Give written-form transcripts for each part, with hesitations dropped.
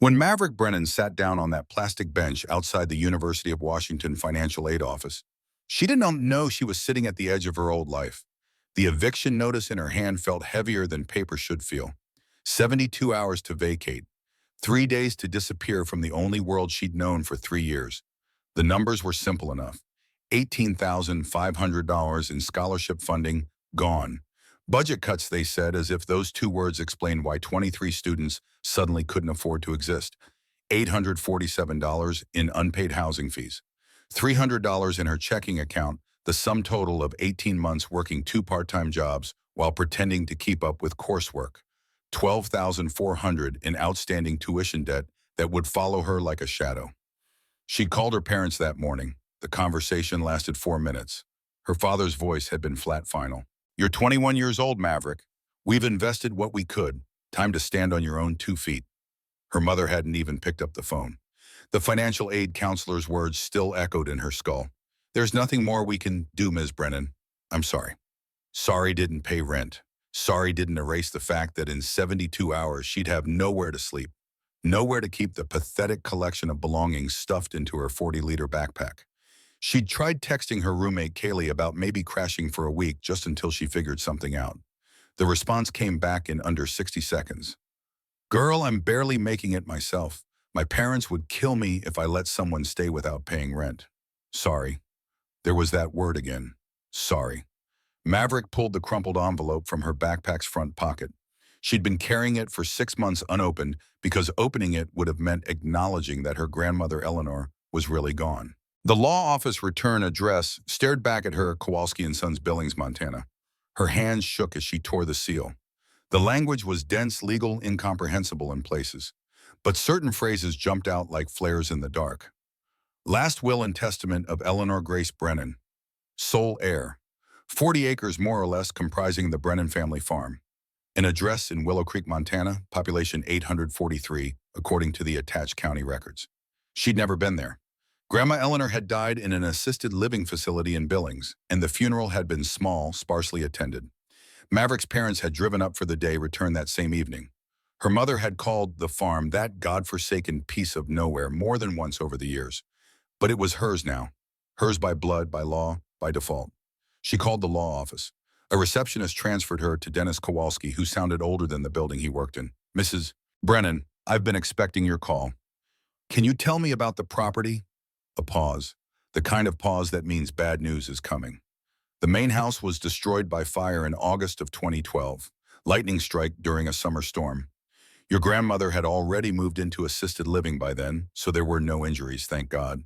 When Maverick Brennan sat down on that plastic bench outside the University of Washington financial aid office, she did not know she was sitting at the edge of her old life. The eviction notice in her hand felt heavier than paper should feel. 72 hours to vacate, 3 days to disappear from the only world she'd known for 3 years. The numbers were simple enough. $18,500 in scholarship funding, gone. Budget cuts, they said, as if those two words explained why 23 students suddenly couldn't afford to exist. $847 in unpaid housing fees. $300 in her checking account, the sum total of 18 months working two part-time jobs while pretending to keep up with coursework. $12,400 in outstanding tuition debt that would follow her like a shadow. She called her parents that morning. The conversation lasted 4 minutes. Her father's voice had been flat final. "You're 21 years old, Maverick. We've invested what we could. Time to stand on your own 2 feet." Her mother hadn't even picked up the phone. The financial aid counselor's words still echoed in her skull. "There's nothing more we can do, Ms. Brennan. I'm sorry." Sorry didn't pay rent. Sorry didn't erase the fact that in 72 hours she'd have nowhere to sleep, nowhere to keep the pathetic collection of belongings stuffed into her 40-liter backpack. She'd tried texting her roommate Kaylee about maybe crashing for a week just until she figured something out. The response came back in under 60 seconds. "Girl, I'm barely making it myself. My parents would kill me if I let someone stay without paying rent. Sorry." There was that word again. Sorry. Maverick pulled the crumpled envelope from her backpack's front pocket. She'd been carrying it for 6 months unopened because opening it would have meant acknowledging that her grandmother Eleanor was really gone. The law office return address stared back at her, Kowalski & Sons, Billings, Montana. Her hands shook as she tore the seal. The language was dense, legal, incomprehensible in places, but certain phrases jumped out like flares in the dark. Last will and testament of Eleanor Grace Brennan. Sole heir. 40 acres more or less comprising the Brennan family farm. An address in Willow Creek, Montana, population 843, according to the attached county records. She'd never been there. Grandma Eleanor had died in an assisted living facility in Billings, and the funeral had been small, sparsely attended. Maverick's parents had driven up for the day, returned that same evening. Her mother had called the farm that godforsaken piece of nowhere more than once over the years. But it was hers now. Hers by blood, by law, by default. She called the law office. A receptionist transferred her to Dennis Kowalski, who sounded older than the building he worked in. "Mrs. Brennan, I've been expecting your call. Can you tell me about the property?" A pause. The kind of pause that means bad news is coming. The main house was destroyed by fire in August of 2012. Lightning strike during a summer storm. Your grandmother had already moved into assisted living by then, so there were no injuries, thank God.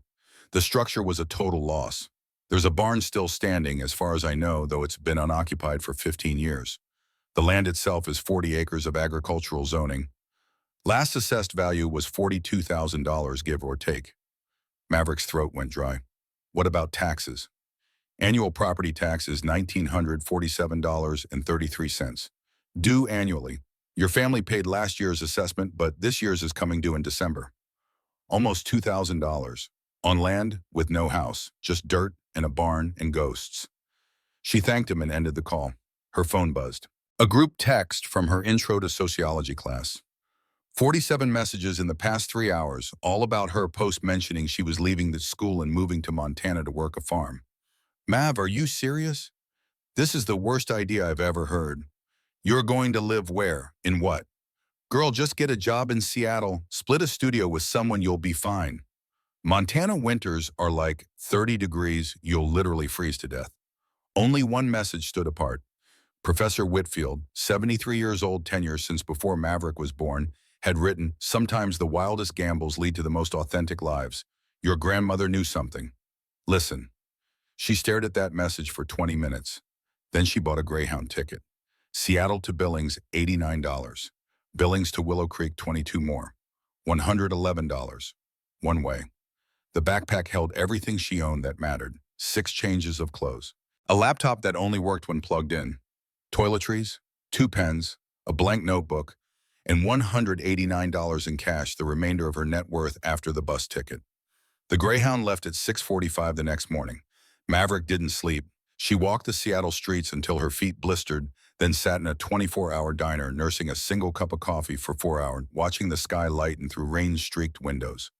The structure was a total loss. There's a barn still standing, as far as I know, though it's been unoccupied for 15 years. The land itself is 40 acres of agricultural zoning. Last assessed value was $42,000, give or take. Maverick's throat went dry. What about taxes? Annual property tax is $1,947.33. Due annually. Your family paid last year's assessment, but this year's is coming due in December. Almost $2,000. On land with no house, just dirt and a barn and ghosts. She thanked him and ended the call. Her phone buzzed. A group text from her intro to sociology class. 47 messages in the past 3 hours, all about her post mentioning she was leaving the school and moving to Montana to work a farm. "Mav, are you serious? This is the worst idea I've ever heard. You're going to live where? In what? Girl, just get a job in Seattle, split a studio with someone, you'll be fine. Montana winters are like 30 degrees, you'll literally freeze to death." Only one message stood apart. Professor Whitfield, 73 years old, tenure since before Maverick was born, had written, "Sometimes the wildest gambles lead to the most authentic lives. Your grandmother knew something. Listen." She stared at that message for 20 minutes. Then she bought a Greyhound ticket. Seattle to Billings, $89. Billings to Willow Creek, 22 more. $111. One way. The backpack held everything she owned that mattered. 6 changes of clothes. A laptop that only worked when plugged in. Toiletries, 2 pens, a blank notebook, and $189 in cash, the remainder of her net worth after the bus ticket. The Greyhound left at 6:45 the next morning. Maverick didn't sleep. She walked the Seattle streets until her feet blistered, then sat in a 24-hour diner nursing a single cup of coffee for 4 hours, watching the sky lighten through rain-streaked windows.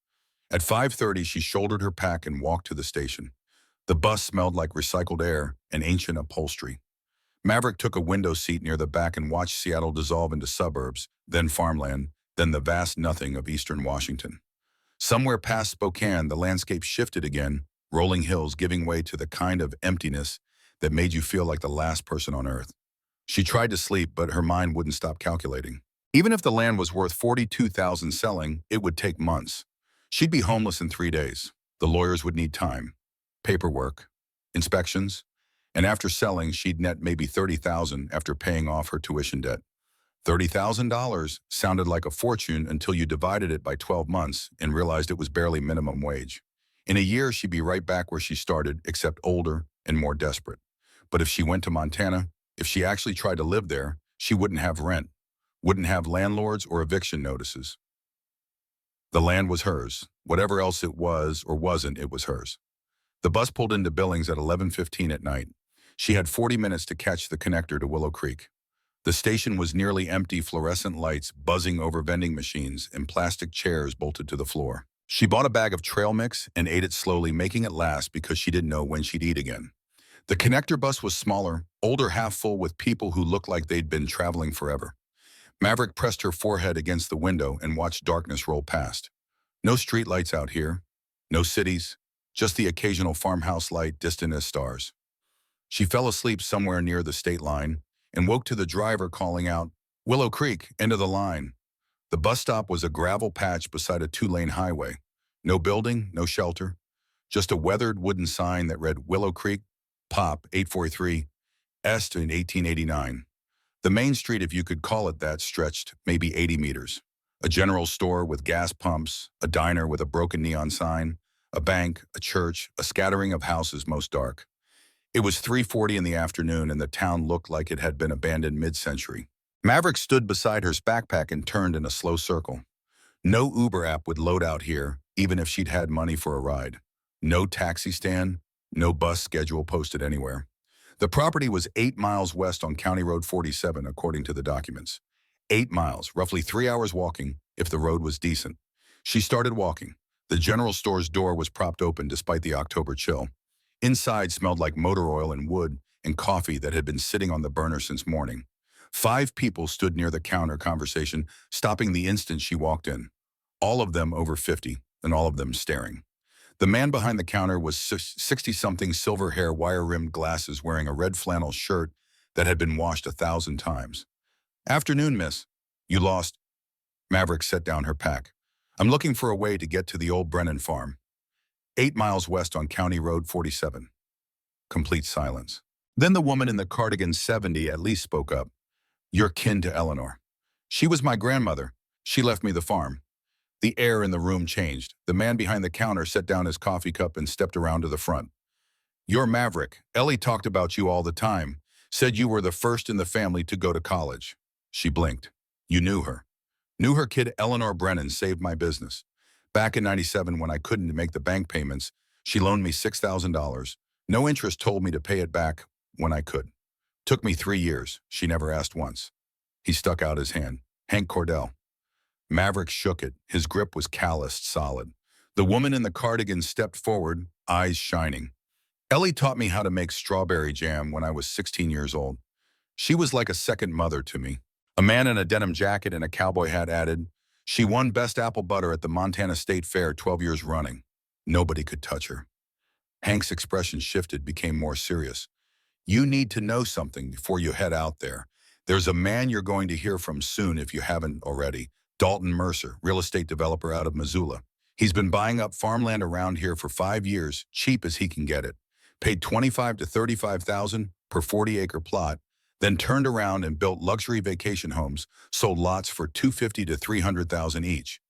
At 5:30, she shouldered her pack and walked to the station. The bus smelled like recycled air and ancient upholstery. Maverick took a window seat near the back and watched Seattle dissolve into suburbs, then farmland, then the vast nothing of eastern Washington. Somewhere past Spokane, the landscape shifted again, rolling hills giving way to the kind of emptiness that made you feel like the last person on earth. She tried to sleep, but her mind wouldn't stop calculating. Even if the land was worth $42,000 selling, it would take months. She'd be homeless in 3 days. The lawyers would need time, paperwork, inspections, and after selling, she'd net maybe $30,000 after paying off her tuition debt. $30,000 sounded like a fortune until you divided it by 12 months and realized it was barely minimum wage. In a year, she'd be right back where she started, except older and more desperate. But if she went to Montana, if she actually tried to live there, she wouldn't have rent, wouldn't have landlords or eviction notices. The land was hers. Whatever else it was or wasn't, it was hers. The bus pulled into Billings at 11:15 at night. She had 40 minutes to catch the connector to Willow Creek. The station was nearly empty, fluorescent lights buzzing over vending machines and plastic chairs bolted to the floor. She bought a bag of trail mix and ate it slowly, making it last because she didn't know when she'd eat again. The connector bus was smaller, older, half full with people who looked like they'd been traveling forever. Maverick pressed her forehead against the window and watched darkness roll past. No streetlights out here, no cities, just the occasional farmhouse light distant as stars. She fell asleep somewhere near the state line and woke to the driver calling out, "Willow Creek, end of the line." The bus stop was a gravel patch beside a 2-lane highway. No building, no shelter, just a weathered wooden sign that read Willow Creek, Pop 843, Est in 1889. The main street, if you could call it that, stretched maybe 80 meters. A general store with gas pumps, a diner with a broken neon sign, a bank, a church, a scattering of houses most dark. It was 3:40 in the afternoon and the town looked like it had been abandoned mid-century. Maverick stood beside her backpack and turned in a slow circle. No Uber app would load out here, even if she'd had money for a ride. No taxi stand, no bus schedule posted anywhere. The property was 8 miles west on County Road 47, according to the documents. 8 miles, roughly 3 hours walking, if the road was decent. She started walking. The general store's door was propped open despite the October chill. Inside smelled like motor oil and wood and coffee that had been sitting on the burner since morning. 5 people stood near the counter conversation, stopping the instant she walked in. All of them over 50, and all of them staring. The man behind the counter was 60-something, silver hair, wire-rimmed glasses, wearing a red flannel shirt that had been washed 1,000 times. "Afternoon, miss. You lost." Maverick set down her pack. "I'm looking for a way to get to the old Brennan farm. 8 miles west on County Road 47. Complete silence. Then the woman in the cardigan 70 at least spoke up. "You're kin to Eleanor. She was my grandmother. She left me the farm." The air in the room changed. The man behind the counter set down his coffee cup and stepped around to the front. "You're Maverick. Ellie talked about you all the time. Said you were the first in the family to go to college." She blinked. "You knew her." "Knew her kid Eleanor Brennan saved my business. Back in '97 when I couldn't make the bank payments, she loaned me $6,000. No interest, told me to pay it back when I could. Took me 3 years. She never asked once." He stuck out his hand. "Hank Cordell." Maverick shook it. His grip was calloused, solid. The woman in the cardigan stepped forward, eyes shining. "Ellie taught me how to make strawberry jam when I was 16 years old. She was like a second mother to me." A man in a denim jacket and a cowboy hat added, "She won Best Apple Butter at the Montana State Fair 12 years running. Nobody could touch her." Hank's expression shifted, became more serious. "You need to know something before you head out there. There's a man you're going to hear from soon if you haven't already. Dalton Mercer, real estate developer out of Missoula. He's been buying up farmland around here for 5 years, cheap as he can get it. Paid $25,000 to $35,000 per 40-acre plot, then turned around and built luxury vacation homes, sold lots for $250,000 to $300,000 each."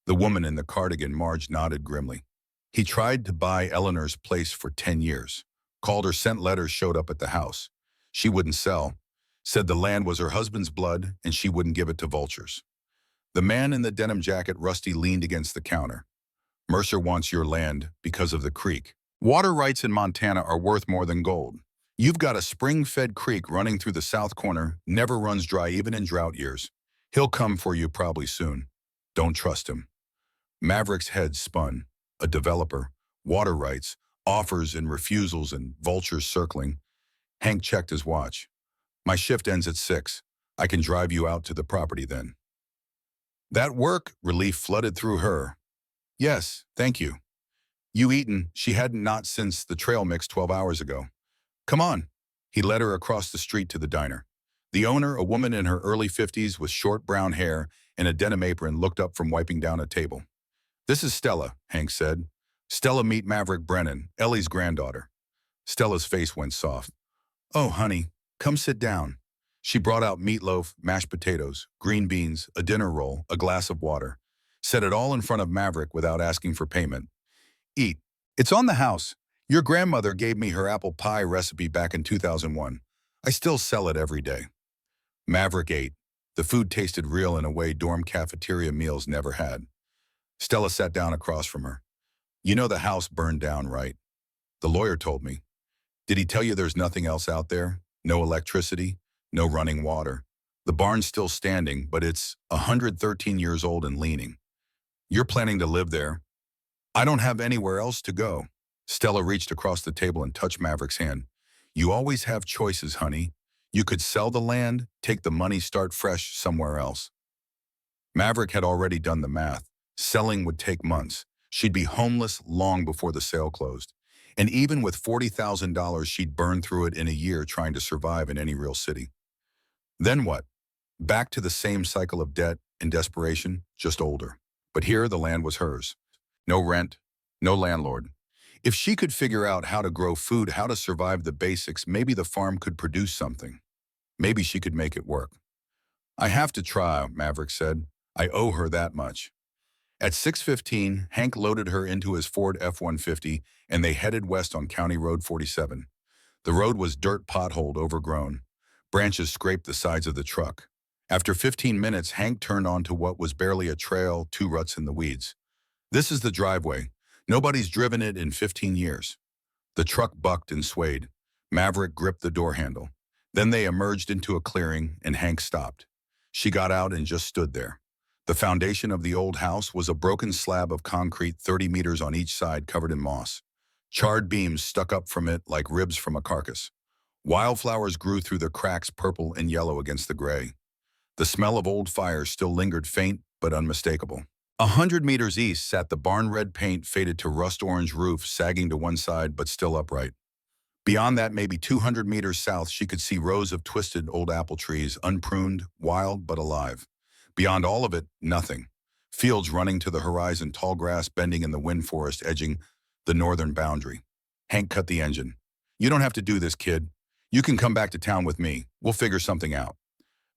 The woman in the cardigan, Marge, nodded grimly. "He tried to buy Eleanor's place for 10 years. Called her, sent letters, showed up at the house. She wouldn't sell. Said the land was her husband's blood and she wouldn't give it to vultures." The man in the denim jacket, Rusty, leaned against the counter. "Mercer wants your land because of the creek. Water rights in Montana are worth more than gold. You've got a spring-fed creek running through the south corner, never runs dry even in drought years. He'll come for you probably soon. Don't trust him. Maverick's head spun. A developer, water rights, offers and refusals and vultures circling. Hank checked his watch. My shift ends at 6. I can drive you out to the property then. That work? Relief flooded through her. Yes, thank you. You eaten? She hadn't not since the trail mix 12 hours ago. Come on. He led her across the street to the diner. The owner, a woman in her early 50s with short brown hair and a denim apron, looked up from wiping down a table. This is Stella, Hank said. Stella, meet Maverick Brennan, Ellie's granddaughter. Stella's face went soft. Oh, honey, come sit down. She brought out meatloaf, mashed potatoes, green beans, a dinner roll, a glass of water. Set it all in front of Maverick without asking for payment. Eat. It's on the house. Your grandmother gave me her apple pie recipe back in 2001. I still sell it every day. Maverick ate. The food tasted real in a way dorm cafeteria meals never had. Stella sat down across from her. You know the house burned down, right? The lawyer told me. Did he tell you there's nothing else out there? No electricity? No running water? The barn's still standing, but it's 113 years old and leaning. You're planning to live there? I don't have anywhere else to go. Stella reached across the table and touched Maverick's hand. You always have choices, honey. You could sell the land, take the money, start fresh somewhere else. Maverick had already done the math. Selling would take months. She'd be homeless long before the sale closed. And even with $40,000, she'd burn through it in a year trying to survive in any real city. Then what? Back to the same cycle of debt and desperation, just older. But here the land was hers. No rent, no landlord. If she could figure out how to grow food, how to survive the basics, maybe the farm could produce something. Maybe she could make it work. I have to try, Maverick said. I owe her that much. At 6:15, Hank loaded her into his Ford F-150 and they headed west on County Road 47. The road was dirt, potholed, overgrown. Branches scraped the sides of the truck. After 15 minutes, Hank turned onto what was barely a trail, 2 ruts in the weeds. This is the driveway. Nobody's driven it in 15 years. The truck bucked and swayed. Maverick gripped the door handle. Then they emerged into a clearing and Hank stopped. She got out and just stood there. The foundation of the old house was a broken slab of concrete 30 meters on each side covered in moss. Charred beams stuck up from it like ribs from a carcass. Wildflowers grew through the cracks, purple and yellow against the gray. The smell of old fires still lingered, faint but unmistakable. 100 meters east sat the barn, red paint faded to rust-orange roof, sagging to one side but still upright. Beyond that, maybe 200 meters south, she could see rows of twisted old apple trees, unpruned, wild but alive. Beyond all of it, nothing. Fields running to the horizon, tall grass bending in the wind forest edging the northern boundary. Hank cut the engine. You don't have to do this, kid. You can come back to town with me. We'll figure something out.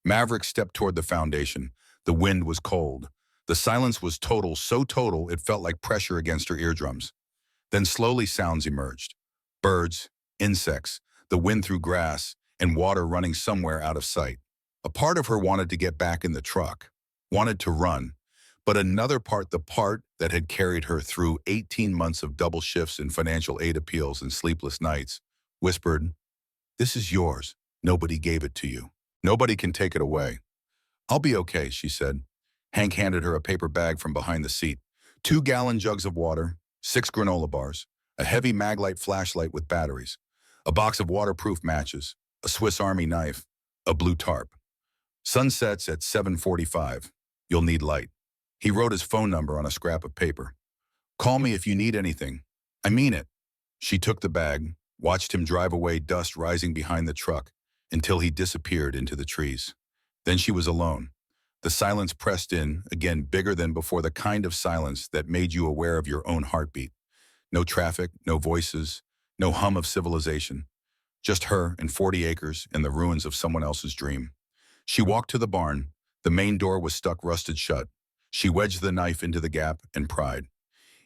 Maverick stepped toward the foundation. The wind was cold. The silence was total, so total it felt like pressure against her eardrums. Then slowly sounds emerged. Birds, insects, the wind through grass, and water running somewhere out of sight. A part of her wanted to get back in the truck, wanted to run, but another part, the part that had carried her through 18 months of double shifts and financial aid appeals and sleepless nights, whispered, "This is yours. Nobody gave it to you. Nobody can take it away." "I'll be okay," she said. Hank handed her a paper bag from behind the seat. 2-gallon jugs of water, 6 granola bars, a heavy Maglite flashlight with batteries, a box of waterproof matches, a Swiss Army knife, a blue tarp. Sunsets at 7:45. You'll need light. He wrote his phone number on a scrap of paper. Call me if you need anything. I mean it. She took the bag, watched him drive away, dust rising behind the truck, until he disappeared into the trees. Then she was alone. The silence pressed in, again bigger than before, the kind of silence that made you aware of your own heartbeat. No traffic, no voices, no hum of civilization. Just her and 40 acres and the ruins of someone else's dream. She walked to the barn. The main door was stuck rusted shut. She wedged the knife into the gap and pried.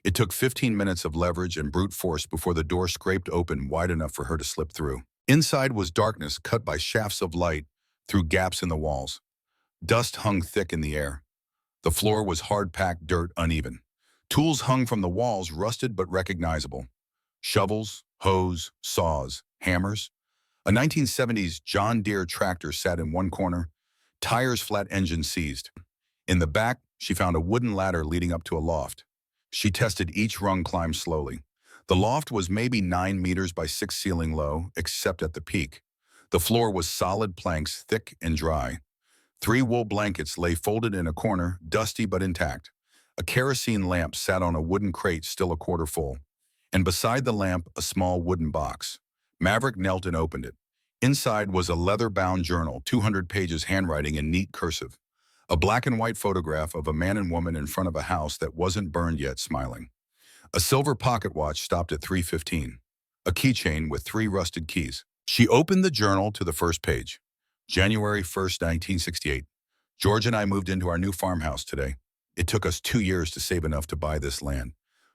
It took 15 minutes of leverage and brute force before the door scraped open wide enough for her to slip through. Inside was darkness cut by shafts of light through gaps in the walls. Dust hung thick in the air. The floor was hard-packed dirt, uneven. Tools hung from the walls, rusted but recognizable. Shovels, hoes, saws, hammers. A 1970s John Deere tractor sat in one corner, tires flat, engine seized. In the back, she found a wooden ladder leading up to a loft. She tested each rung, climbed slowly. The loft was maybe 9 meters by 6 ceiling low, except at the peak. The floor was solid planks, thick and dry. 3 wool blankets lay folded in a corner, dusty but intact. A kerosene lamp sat on a wooden crate, still a quarter full. And beside the lamp, a small wooden box. Maverick knelt and opened it. Inside was a leather-bound journal, 200 pages, handwriting in neat cursive. A black and white photograph of a man and woman in front of a house that wasn't burned yet, smiling. A silver pocket watch stopped at 3:15. A keychain with 3 rusted keys. She opened the journal to the first page. January 1st, 1968. George and I moved into our new farmhouse today. It took us 2 years to save enough to buy this land.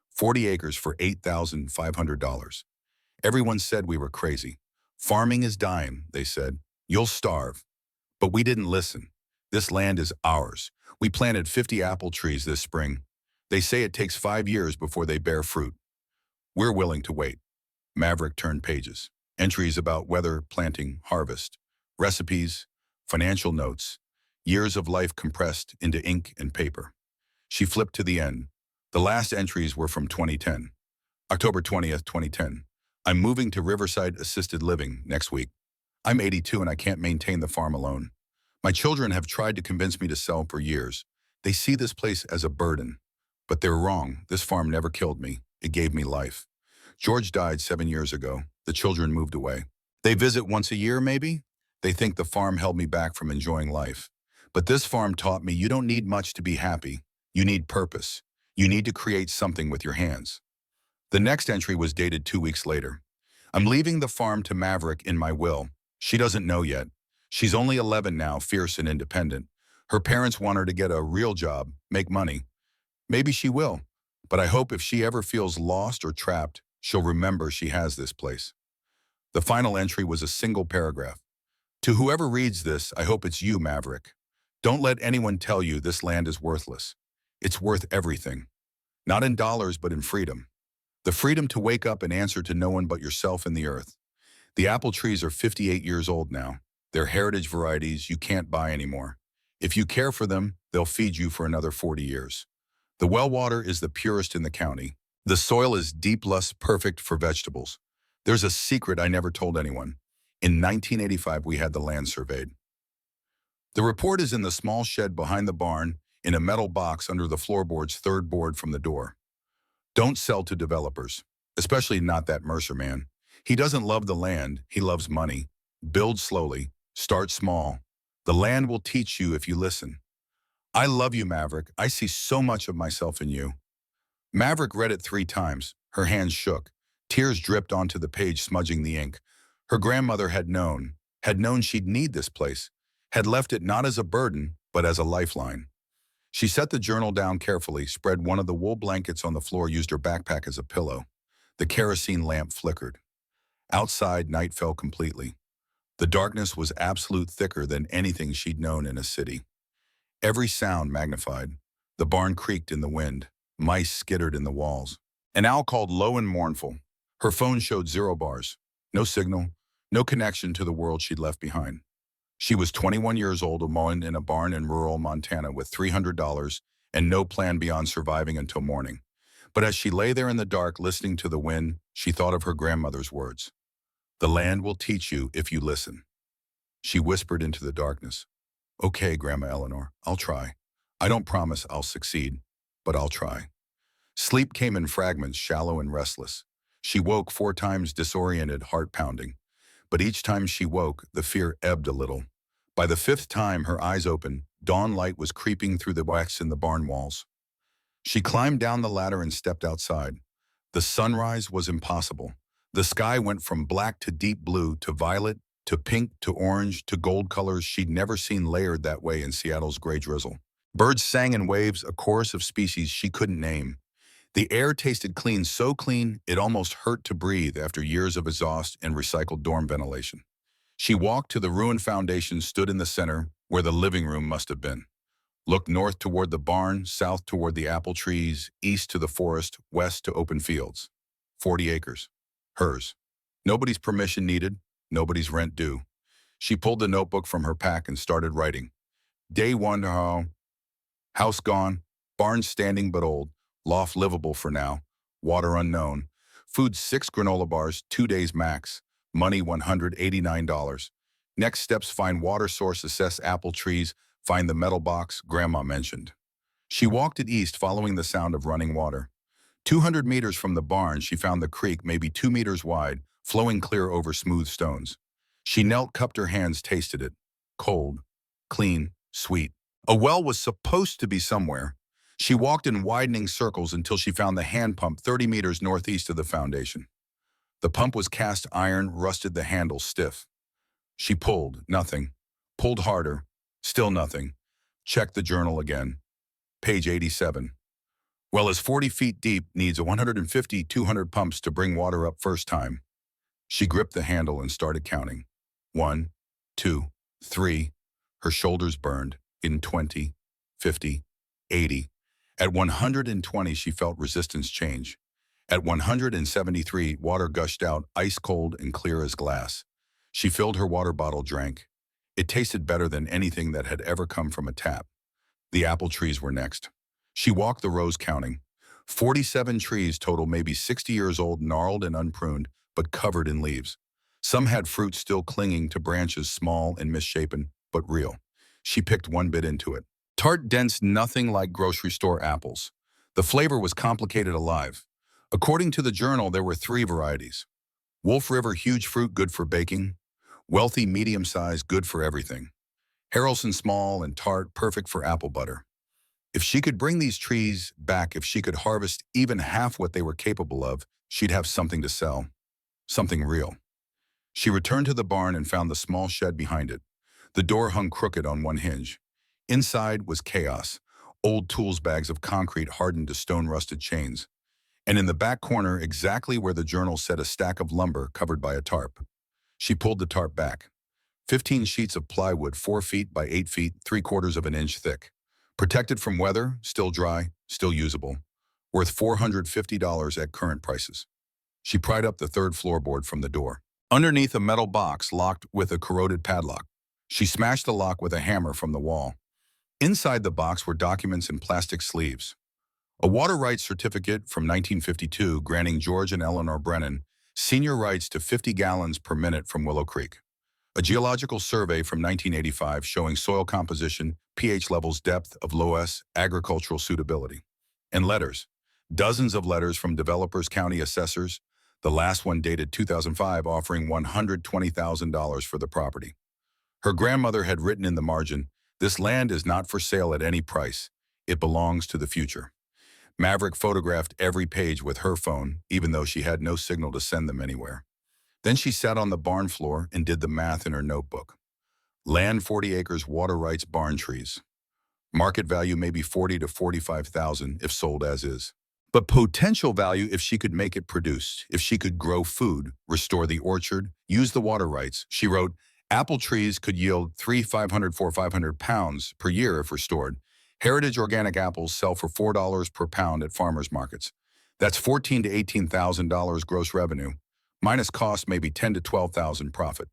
40 acres for $8,500. Everyone said we were crazy. Farming is dying, they said. You'll starve. But we didn't listen. This land is ours. We planted 50 apple trees this spring. They say it takes 5 years before they bear fruit. We're willing to wait. Maverick turned pages. Entries about weather, planting, harvest. Recipes, financial notes. Years of life compressed into ink and paper. She flipped to the end. The last entries were from 2010. October 20th, 2010. I'm moving to Riverside Assisted Living next week. I'm 82 and I can't maintain the farm alone. My children have tried to convince me to sell for years. They see this place as a burden. But they're wrong. This farm never killed me. It gave me life. George died 7 years ago. The children moved away. They visit once a year, maybe? They think the farm held me back from enjoying life. But this farm taught me you don't need much to be happy. You need purpose. You need to create something with your hands. The next entry was dated 2 weeks later. I'm leaving the farm to Maverick in my will. She doesn't know yet. She's only 11 now, fierce and independent. Her parents want her to get a real job, make money. Maybe she will, but I hope if she ever feels lost or trapped, she'll remember she has this place. The final entry was a single paragraph. To whoever reads this, I hope it's you, Maverick. Don't let anyone tell you this land is worthless. It's worth everything. Not in dollars, but in freedom. The freedom to wake up and answer to no one but yourself and the earth. The apple trees are 58 years old now. They're heritage varieties you can't buy anymore. If you care for them, they'll feed you for another 40 years. The well water is the purest in the county. The soil is deep, less perfect for vegetables. There's a secret I never told anyone. In 1985, we had the land surveyed. The report is in the small shed behind the barn, in a metal box under the floorboard's third board from the door. Don't sell to developers, especially not that Mercer man. He doesn't love the land, he loves money. Build slowly, start small. The land will teach you if you listen. I love you, Maverick. I see so much of myself in you. Maverick read it 3 times. Her hands shook. Tears dripped onto the page, smudging the ink. Her grandmother had known she'd need this place, had left it not as a burden, but as a lifeline. She set the journal down carefully, spread one of the wool blankets on the floor, used her backpack as a pillow. The kerosene lamp flickered. Outside, night fell completely. The darkness was absolute, thicker than anything she'd known in a city. Every sound magnified. The barn creaked in the wind. Mice skittered in the walls. An owl called low and mournful. Her phone showed 0 bars. No signal, no connection to the world she'd left behind. She was 21 years old, alone in a barn in rural Montana with $300 and no plan beyond surviving until morning. But as she lay there in the dark, listening to the wind, she thought of her grandmother's words. The land will teach you if you listen. She whispered into the darkness. Okay, Grandma Eleanor, I'll try. I don't promise I'll succeed, but I'll try. Sleep came in fragments, shallow and restless. She woke 4 times, disoriented, heart pounding. But each time she woke, the fear ebbed a little. By the 5th time her eyes opened, dawn light was creeping through the wax in the barn walls. She climbed down the ladder and stepped outside. The sunrise was impossible. The sky went from black to deep blue to violet to pink to orange to gold, colors she'd never seen layered that way in Seattle's gray drizzle. Birds sang in waves, a chorus of species she couldn't name. The air tasted clean, so clean it almost hurt to breathe after years of exhaust and recycled dorm ventilation. She walked to the ruined foundation, stood in the center, where the living room must have been. Looked north toward the barn, south toward the apple trees, east to the forest, west to open fields. 40 acres. Hers. Nobody's permission needed, nobody's rent due. She pulled the notebook from her pack and started writing. Day 1, house gone, barn standing but old, loft livable for now, water unknown, food 6 granola bars, 2 days max, money $189. Next steps, find water source, assess apple trees, find the metal box Grandma mentioned. She walked it east, following the sound of running water. 200 meters from the barn, she found the creek, maybe 2 meters wide, flowing clear over smooth stones. She knelt, cupped her hands, tasted it. Cold, clean, sweet. A well was supposed to be somewhere. She walked in widening circles until she found the hand pump 30 meters northeast of the foundation. The pump was cast iron, rusted, the handle stiff. She pulled, nothing. Pulled harder, still nothing. Checked the journal again. Page 87. Well is 40 feet deep, needs 150, 200 pumps to bring water up first time. She gripped the handle and started counting. 1, 2, 3. Her shoulders burned. In 20, 50, 80. At 120, she felt resistance change. At 173, water gushed out, ice cold and clear as glass. She filled her water bottle, drank. It tasted better than anything that had ever come from a tap. The apple trees were next. She walked the rows counting. 47 trees total, maybe 60 years old, gnarled and unpruned, but covered in leaves. Some had fruit still clinging to branches, small and misshapen, but real. She picked one bit into it. Tart, dense, nothing like grocery store apples. The flavor was complicated, alive. According to the journal, there were 3 varieties. Wolf River, huge fruit, good for baking. Wealthy, medium size, good for everything. Harrelson, small and tart, perfect for apple butter. If she could bring these trees back, if she could harvest even half what they were capable of, she'd have something to sell. Something real. She returned to the barn and found the small shed behind it. The door hung crooked on one hinge. Inside was chaos. Old tools, bags of concrete hardened to stone-rusted chains. And in the back corner, exactly where the journal said, a stack of lumber covered by a tarp. She pulled the tarp back. 15 sheets of plywood, 4 feet by 8 feet, 3/4 of an inch thick. Protected from weather, still dry, still usable. Worth $450 at current prices. She pried up the 3rd floorboard from the door. Underneath, a metal box locked with a corroded padlock. She smashed the lock with a hammer from the wall. Inside the box were documents in plastic sleeves. A water rights certificate from 1952 granting George and Eleanor Brennan senior rights to 50 gallons per minute from Willow Creek. A geological survey from 1985 showing soil composition, pH levels, depth of loess, agricultural suitability. And letters. Dozens of letters from developers, county assessors, the last one dated 2005 offering $120,000 for the property. Her grandmother had written in the margin, "This land is not for sale at any price. It belongs to the future." Maverick photographed every page with her phone, even though she had no signal to send them anywhere. Then she sat on the barn floor and did the math in her notebook. Land 40 acres, water rights, barn trees. Market value maybe 40 to 45,000 if sold as is. But potential value if she could make it produce, if she could grow food, restore the orchard, use the water rights. She wrote, apple trees could yield 500 pounds per year if restored. Heritage organic apples sell for $4 per pound at farmers markets. That's $14,000 to $18,000 gross revenue, minus cost maybe $10,000 to $12,000 profit.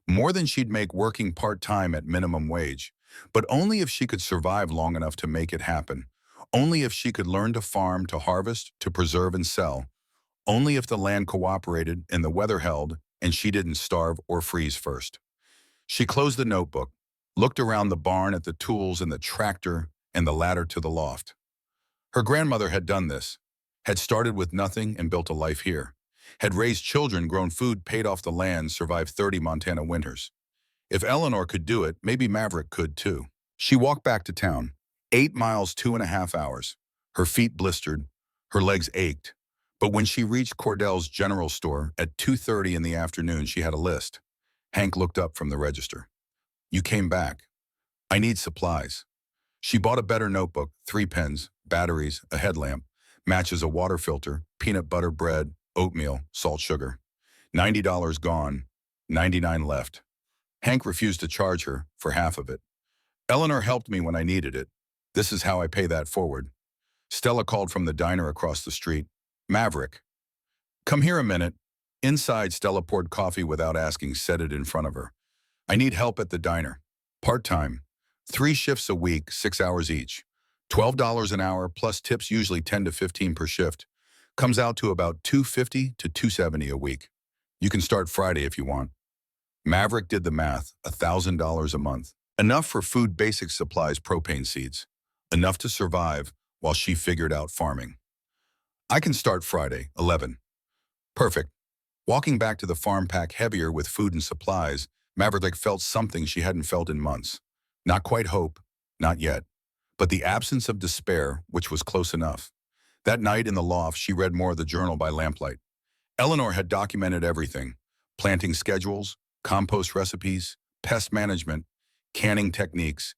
More than she'd make working part-time at minimum wage, but only if she could survive long enough to make it happen. Only if she could learn to farm, to harvest, to preserve and sell. Only if the land cooperated and the weather held and she didn't starve or freeze first. She closed the notebook, looked around the barn at the tools and the tractor and the ladder to the loft. Her grandmother had done this, had started with nothing and built a life here, had raised children, grown food, paid off the land, survived 30 Montana winters. If Eleanor could do it, maybe Maverick could too. She walked back to town, 8 miles, 2.5 hours. Her feet blistered, her legs ached. But when she reached Cordell's General Store at 2:30 in the afternoon, she had a list. Hank looked up from the register. "You came back. I need supplies." She bought a better notebook, 3 pens, batteries, a headlamp, matches, a water filter, peanut butter, bread, oatmeal, salt, sugar. $90 gone, 99 left. Hank refused to charge her for half of it. "Eleanor helped me when I needed it. This is how I pay that forward." Stella called from the diner across the street. "Maverick, come here a minute." Inside, Stella poured coffee without asking, set it in front of her. I need help at the diner. Part-time. 3 shifts a week, 6 hours each. $12 an hour plus tips, usually 10 to 15 per shift. Comes out to about $250 to $270 a week. You can start Friday if you want. Maverick did the math, $1,000 a month. Enough for food, basic supplies, propane seeds. Enough to survive while she figured out farming. I can start Friday, 11. Perfect. Walking back to the farm pack heavier with food and supplies, Maverick felt something she hadn't felt in months. Not quite hope, not yet, but the absence of despair, which was close enough. That night in the loft, she read more of the journal by lamplight. Eleanor had documented everything: planting schedules, compost recipes, pest management, canning techniques,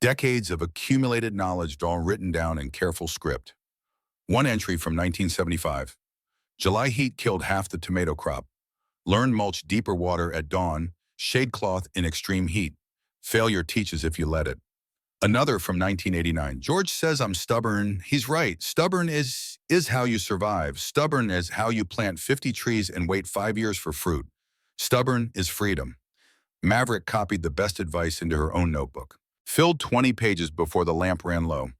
decades of accumulated knowledge all written down in careful script. One entry from 1975. July heat killed half the tomato crop. Learn mulch deeper water at dawn, shade cloth in extreme heat. Failure teaches if you let it. Another from 1989. George says I'm stubborn. He's right. Stubborn is how you survive. Stubborn is how you plant 50 trees and wait 5 years for fruit. Stubborn is freedom. Maverick copied the best advice into her own notebook. Filled 20 pages before the lamp ran low.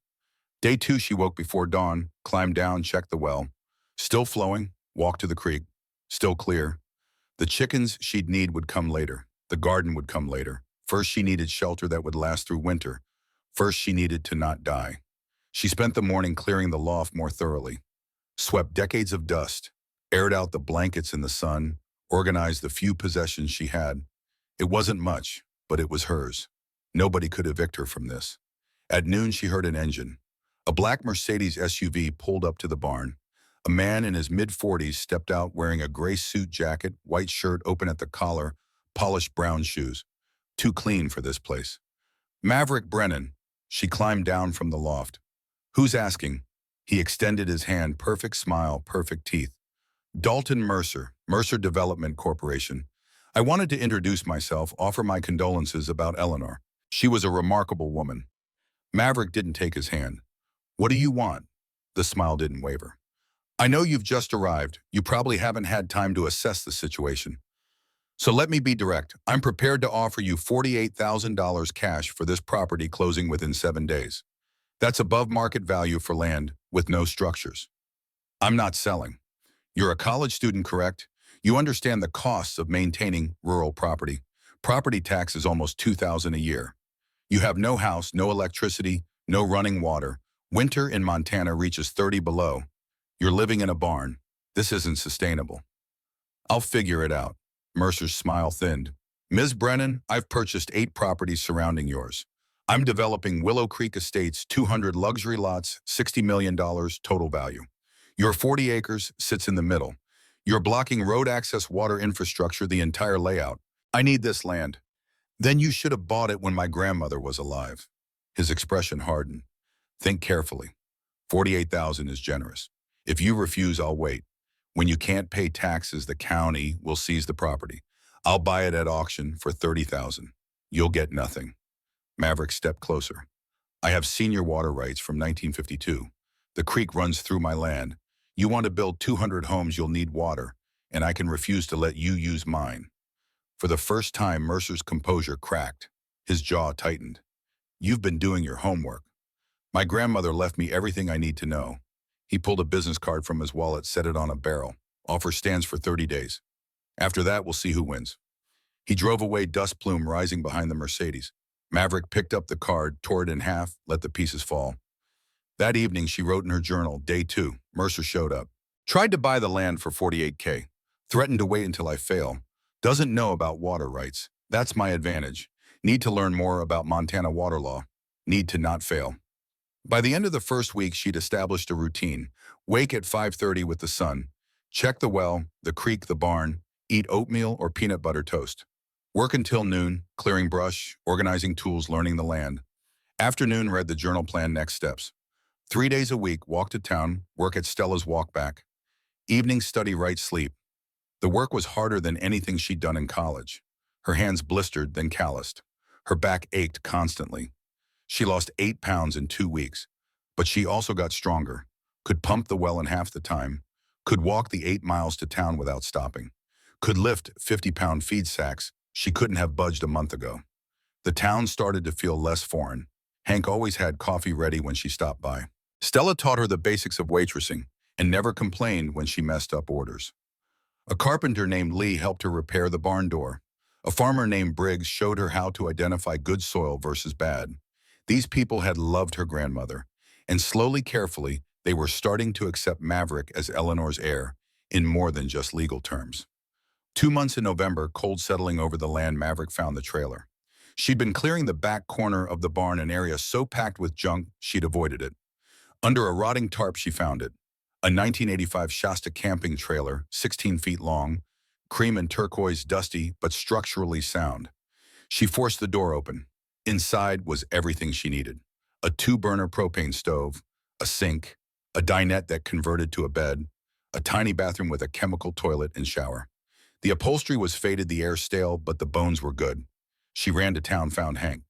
Day 2, she woke before dawn, climbed down, checked the well. Still flowing, walked to the creek. Still clear. The chickens she'd need would come later. The garden would come later. First, she needed shelter that would last through winter. First, she needed to not die. She spent the morning clearing the loft more thoroughly. Swept decades of dust, aired out the blankets in the sun, organized the few possessions she had. It wasn't much, but it was hers. Nobody could evict her from this. At noon, she heard an engine. A black Mercedes SUV pulled up to the barn. A man in his mid-40s stepped out wearing a gray suit jacket, white shirt open at the collar, polished brown shoes. Too clean for this place. Maverick Brennan. She climbed down from the loft. Who's asking? He extended his hand, perfect smile, perfect teeth. Dalton Mercer, Mercer Development Corporation. I wanted to introduce myself, offer my condolences about Eleanor. She was a remarkable woman. Maverick didn't take his hand. What do you want? The smile didn't waver. I know you've just arrived. You probably haven't had time to assess the situation. So let me be direct. I'm prepared to offer you $48,000 cash for this property closing within 7 days. That's above market value for land with no structures. I'm not selling. You're a college student, correct? You understand the costs of maintaining rural property. Property tax is almost $2,000 a year. You have no house, no electricity, no running water. Winter in Montana reaches 30 below. You're living in a barn. This isn't sustainable. I'll figure it out. Mercer's smile thinned. Ms. Brennan, I've purchased 8 properties surrounding yours. I'm developing Willow Creek Estates, 200 luxury lots, $60 million total value. Your 40 acres sits in the middle. You're blocking road access, water infrastructure, the entire layout. I need this land. Then you should have bought it when my grandmother was alive. His expression hardened. Think carefully. 48,000 is generous. If you refuse, I'll wait. When you can't pay taxes, the county will seize the property. I'll buy it at auction for 30,000. You'll get nothing. Maverick stepped closer. I have senior water rights from 1952. The creek runs through my land. You want to build 200 homes, you'll need water, and I can refuse to let you use mine. For the first time, Mercer's composure cracked. His jaw tightened. You've been doing your homework. My grandmother left me everything I need to know. He pulled a business card from his wallet, set it on a barrel. Offer stands for 30 days. After that, we'll see who wins. He drove away, dust plume rising behind the Mercedes. Maverick picked up the card, tore it in half, let the pieces fall. That evening, she wrote in her journal, Day 2, Mercer showed up. Tried to buy the land for $48K. Threatened to wait until I fail. Doesn't know about water rights. That's my advantage. Need to learn more about Montana water law. Need to not fail. By the end of the first week, she'd established a routine. Wake at 5:30 with the sun. Check the well, the creek, the barn. Eat oatmeal or peanut butter toast. Work until noon, clearing brush, organizing tools, learning the land. Afternoon, read the journal plan, next steps. 3 days a week, walk to town, work at Stella's walk back. Evening, study, write, sleep. The work was harder than anything she'd done in college. Her hands blistered, then calloused. Her back ached constantly. She lost 8 pounds in 2 weeks, but she also got stronger, could pump the well in half the time, could walk the 8 miles to town without stopping. could lift 50-pound feed sacks she couldn't have budged a month ago. The town started to feel less foreign. Hank always had coffee ready when she stopped by. Stella taught her the basics of waitressing and never complained when she messed up orders. A carpenter named Lee helped her repair the barn door. A farmer named Briggs showed her how to identify good soil versus bad. These people had loved her grandmother, and slowly, carefully, they were starting to accept Maverick as Eleanor's heir, in more than just legal terms. 2 months in November, cold settling over the land, Maverick found the trailer. She'd been clearing the back corner of the barn, an area so packed with junk she'd avoided it. Under a rotting tarp she found it. A 1985 Shasta camping trailer, 16 feet long, cream and turquoise, dusty but structurally sound. She forced the door open. Inside was everything she needed. A 2-burner propane stove, a sink, a dinette that converted to a bed, a tiny bathroom with a chemical toilet and shower. The upholstery was faded, the air stale, but the bones were good. She ran to town, found Hank.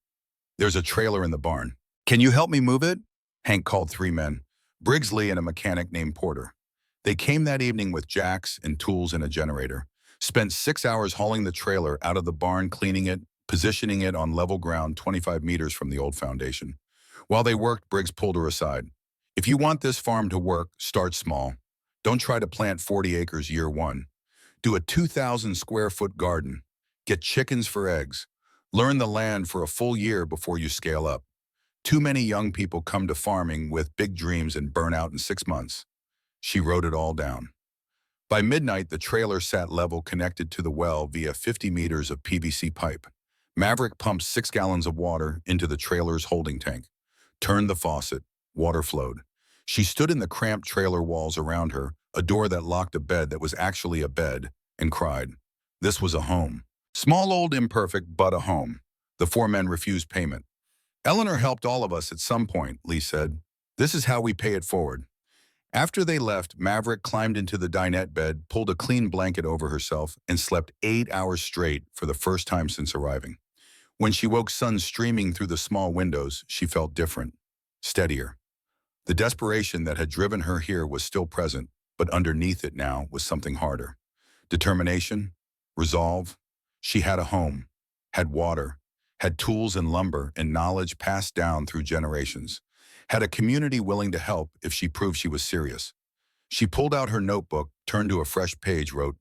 "There's a trailer in the barn. Can you help me move it?" Hank called 3 men, Briggs, Lee, and a mechanic named Porter. They came that evening with jacks and tools and a generator, spent 6 hours hauling the trailer out of the barn, cleaning it, positioning it on level ground 25 meters from the old foundation. While they worked, Briggs pulled her aside. "If you want this farm to work, start small. Don't try to plant 40 acres year one. Do a 2,000 square foot garden. Get chickens for eggs. Learn the land for a full year before you scale up. Too many young people come to farming with big dreams and burn out in 6 months." She wrote it all down. By midnight, the trailer sat level, connected to the well via 50 meters of PVC pipe. Maverick pumped 6 gallons of water into the trailer's holding tank, turned the faucet, water flowed. She stood in the cramped trailer walls around her, a door that locked a bed that was actually a bed, and cried. This was a home. Small, old, imperfect, but a home. The 4 men refused payment. "Eleanor helped all of us at some point," Lee said. "This is how we pay it forward." After they left, Maverick climbed into the dinette bed, pulled a clean blanket over herself, and slept 8 hours straight for the first time since arriving. When she woke, sun streaming through the small windows, she felt different, steadier. The desperation that had driven her here was still present, but underneath it now was something harder. Determination, resolve. She had a home, had water, had tools and lumber and knowledge passed down through generations, had a community willing to help if she proved she was serious. She pulled out her notebook, turned to a fresh page, wrote,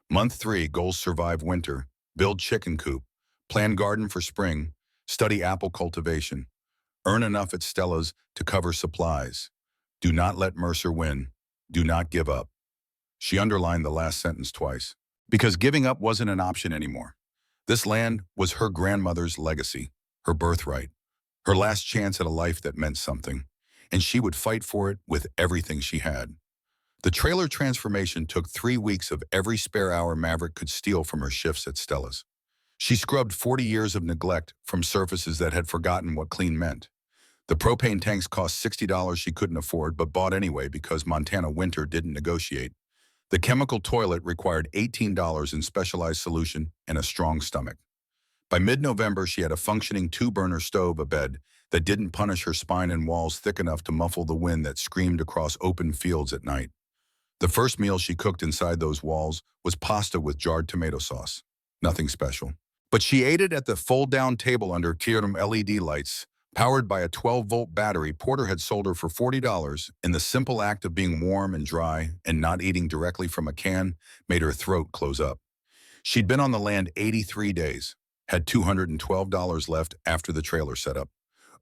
"Month 3, goals: survive winter, build chicken coop, plan garden for spring, study apple cultivation, earn enough at Stella's to cover supplies. Do not let Mercer win. Do not give up." She underlined the last sentence twice, because giving up wasn't an option anymore. This land was her grandmother's legacy, her birthright, her last chance at a life that meant something, and she would fight for it with everything she had. The trailer transformation took 3 weeks of every spare hour Maverick could steal from her shifts at Stella's. She scrubbed 40 years of neglect from surfaces that had forgotten what clean meant. The propane tanks cost $60 she couldn't afford but bought anyway because Montana winter didn't negotiate. The chemical toilet required $18 in specialized solution and a strong stomach. By mid-November, she had a functioning 2-burner stove, a bed that didn't punish her spine, and walls thick enough to muffle the wind that screamed across open fields at night. The first meal she cooked inside those walls was pasta with jarred tomato sauce. Nothing special. But she ate it at the fold-down table under Kiram LED lights, powered by a 12-volt battery Porter had sold her for $40, and the simple act of being warm and dry and not eating directly from a can made her throat close up. She'd been on the land 83 days, had $212 left after the trailer setup,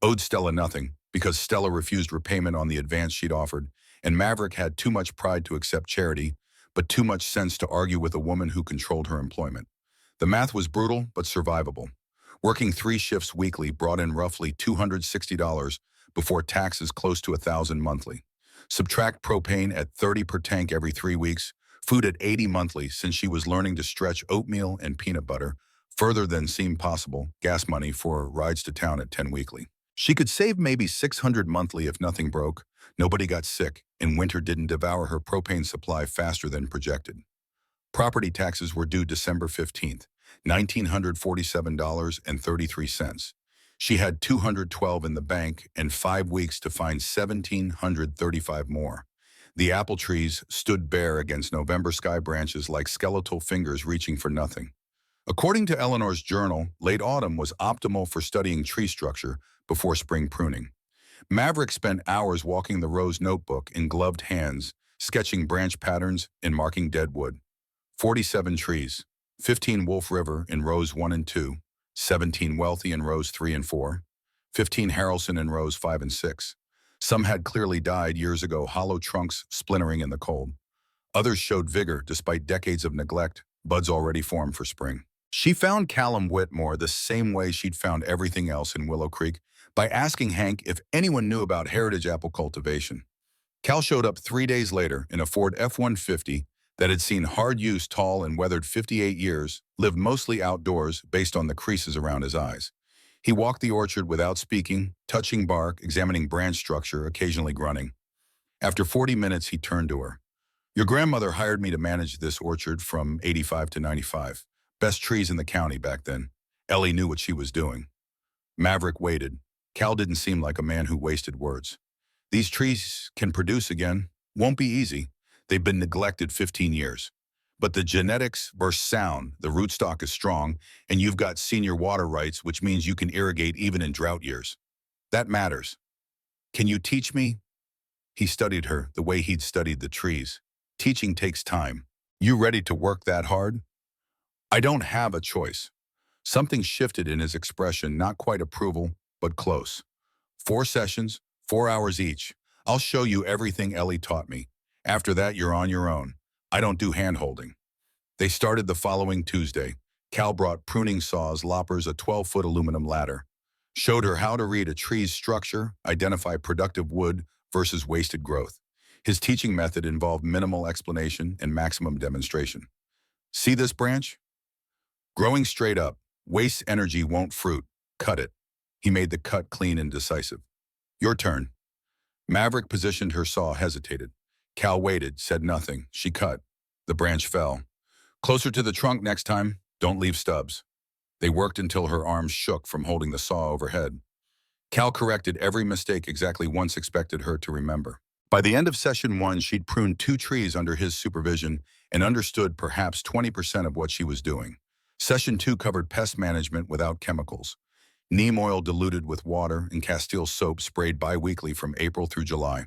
owed Stella nothing because Stella refused repayment on the advance she'd offered, and Maverick had too much pride to accept charity, but too much sense to argue with a woman who controlled her employment. The math was brutal but survivable. Working 3 shifts weekly brought in roughly $260 before taxes, close to $1,000 monthly. Subtract propane at $30 per tank every 3 weeks, food at $80 monthly since she was learning to stretch oatmeal and peanut butter further than seemed possible, gas money for rides to town at $10 weekly. She could save maybe $600 monthly if nothing broke, nobody got sick, and winter didn't devour her propane supply faster than projected. Property taxes were due December 15th, $1,947.33. She had $212 in the bank and 5 weeks to find $1,735 more. The apple trees stood bare against November sky branches like skeletal fingers reaching for nothing. According to Eleanor's journal, late autumn was optimal for studying tree structure before spring pruning. Maverick spent hours walking the rose notebook in gloved hands, sketching branch patterns and marking dead wood. 47 trees, 15 Wolf River in rows 1 and 2, 17 Wealthy in rows 3 and 4, 15 Harrelson in rows 5 and 6. Some had clearly died years ago, hollow trunks splintering in the cold. Others showed vigor despite decades of neglect, buds already formed for spring. She found Callum Whitmore the same way she'd found everything else in Willow Creek, by asking Hank if anyone knew about heritage apple cultivation. Cal showed up 3 days later in a Ford F-150 that had seen hard use, tall and weathered 58 years, lived mostly outdoors based on the creases around his eyes. He walked the orchard without speaking, touching bark, examining branch structure, occasionally grunting. After 40 minutes, he turned to her. "Your grandmother hired me to manage this orchard from 85 to 95. Best trees in the county back then." Ellie knew what she was doing. Maverick waited. Cal didn't seem like a man who wasted words. "These trees can produce again. Won't be easy. They've been neglected 15 years. But the genetics were sound, the rootstock is strong, and you've got senior water rights, which means you can irrigate even in drought years. That matters. Can you teach me?" He studied her the way he'd studied the trees. "Teaching takes time. You ready to work that hard?" "I don't have a choice." Something shifted in his expression, not quite approval, but close. 4 sessions, 4 hours each. I'll show you everything Ellie taught me. After that, you're on your own. I don't do hand-holding." They started the following Tuesday. Cal brought pruning saws, loppers, a 12-foot aluminum ladder. Showed her how to read a tree's structure, identify productive wood versus wasted growth. His teaching method involved minimal explanation and maximum demonstration. "See this branch? Growing straight up. Wastes energy, won't fruit. Cut it." He made the cut clean and decisive. "Your turn." Maverick positioned her saw, hesitated. Cal waited, said nothing. She cut. The branch fell. "Closer to the trunk next time. Don't leave stubs." They worked until her arms shook from holding the saw overhead. Cal corrected every mistake exactly once, expected her to remember. By the end of session 1, she'd pruned 2 trees under his supervision and understood perhaps 20% of what she was doing. Session 2 covered pest management without chemicals. Neem oil diluted with water and Castile soap sprayed bi-weekly from April through July.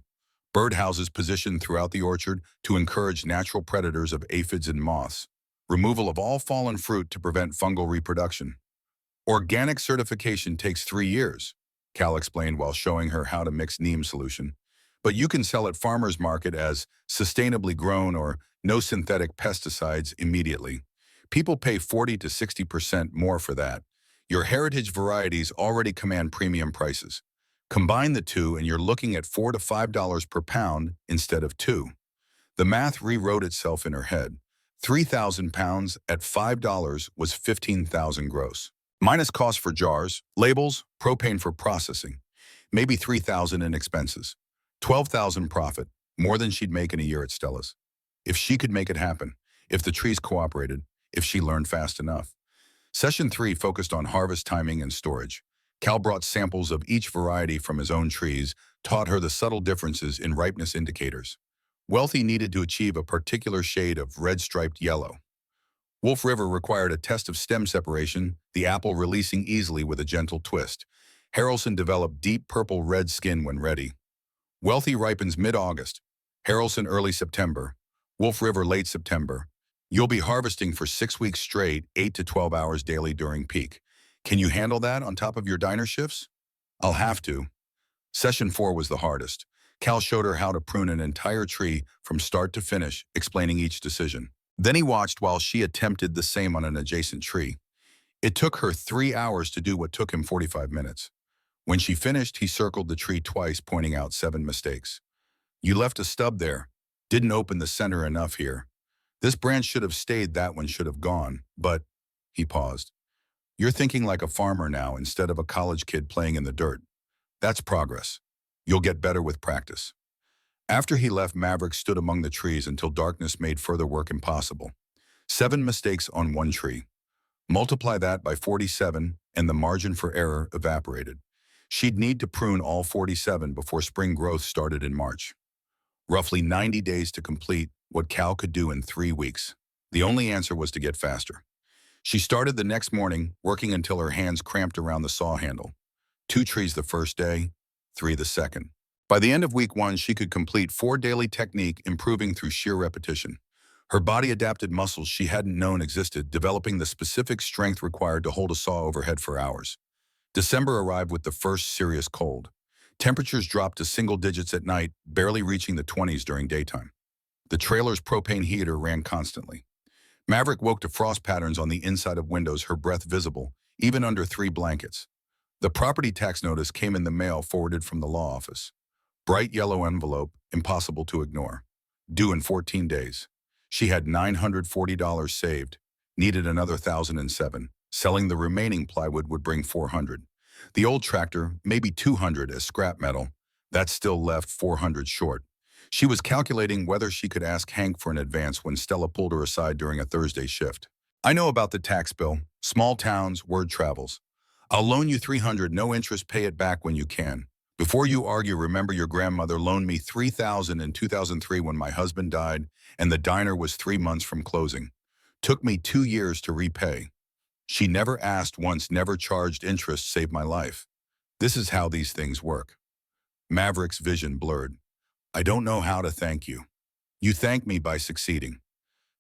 Birdhouses positioned throughout the orchard to encourage natural predators of aphids and moths. Removal of all fallen fruit to prevent fungal reproduction. Organic certification takes 3 years, Cal explained while showing her how to mix neem solution. But you can sell at farmers market as sustainably grown or no synthetic pesticides immediately. People pay 40 to 60% more for that. Your heritage varieties already command premium prices. Combine the two and you're looking at $4 to $5 per pound instead of $2. The math rewrote itself in her head. 3,000 pounds at $5 was 15,000 gross. Minus cost for jars, labels, propane for processing. Maybe 3,000 in expenses. 12,000 profit, more than she'd make in a year at Stella's. If she could make it happen, if the trees cooperated, if she learned fast enough. Session 3 focused on harvest timing and storage. Cal brought samples of each variety from his own trees, taught her the subtle differences in ripeness indicators. Wealthy needed to achieve a particular shade of red-striped yellow. Wolf River required a test of stem separation, the apple releasing easily with a gentle twist. Harrelson developed deep purple-red skin when ready. Wealthy ripens mid-August. Harrelson early September. Wolf River late September. You'll be harvesting for 6 weeks straight, 8 to 12 hours daily during peak. Can you handle that on top of your diner shifts? I'll have to. Session 4 was the hardest. Cal showed her how to prune an entire tree from start to finish, explaining each decision. Then he watched while she attempted the same on an adjacent tree. It took her 3 hours to do what took him 45 minutes. When she finished, he circled the tree twice, pointing out 7 mistakes. "You left a stub there. Didn't open the center enough here. This branch should have stayed, that one should have gone, but..." He paused. "You're thinking like a farmer now instead of a college kid playing in the dirt. That's progress. You'll get better with practice." After he left, Maverick stood among the trees until darkness made further work impossible. 7 mistakes on 1 tree. Multiply that by 47 and the margin for error evaporated. She'd need to prune all 47 before spring growth started in March. roughly 90 days to complete what Cal could do in 3 weeks. The only answer was to get faster. She started the next morning, working until her hands cramped around the saw handle. 2 trees the first day, 3 the second. By the end of week 1, she could complete 4 daily technique, improving through sheer repetition. Her body adapted muscles she hadn't known existed, developing the specific strength required to hold a saw overhead for hours. December arrived with the first serious cold. Temperatures dropped to single digits at night, barely reaching the 20s during daytime. The trailer's propane heater ran constantly. Maverick woke to frost patterns on the inside of windows, her breath visible, even under 3 blankets. The property tax notice came in the mail forwarded from the law office. Bright yellow envelope, impossible to ignore. Due in 14 days. She had $940 saved, needed another $1,007. Selling the remaining plywood would bring $400. The old tractor, maybe $200 as scrap metal. That still left $400 short. She was calculating whether she could ask Hank for an advance when Stella pulled her aside during a Thursday shift. I know about the tax bill. Small towns, word travels. I'll loan you $300, no interest, pay it back when you can. Before you argue, remember your grandmother loaned me $3,000 in 2003 when my husband died, and the diner was 3 months from closing. Took me 2 years to repay. She never asked once, never charged interest, saved my life. This is how these things work. Maverick's vision blurred. I don't know how to thank you. You thank me by succeeding,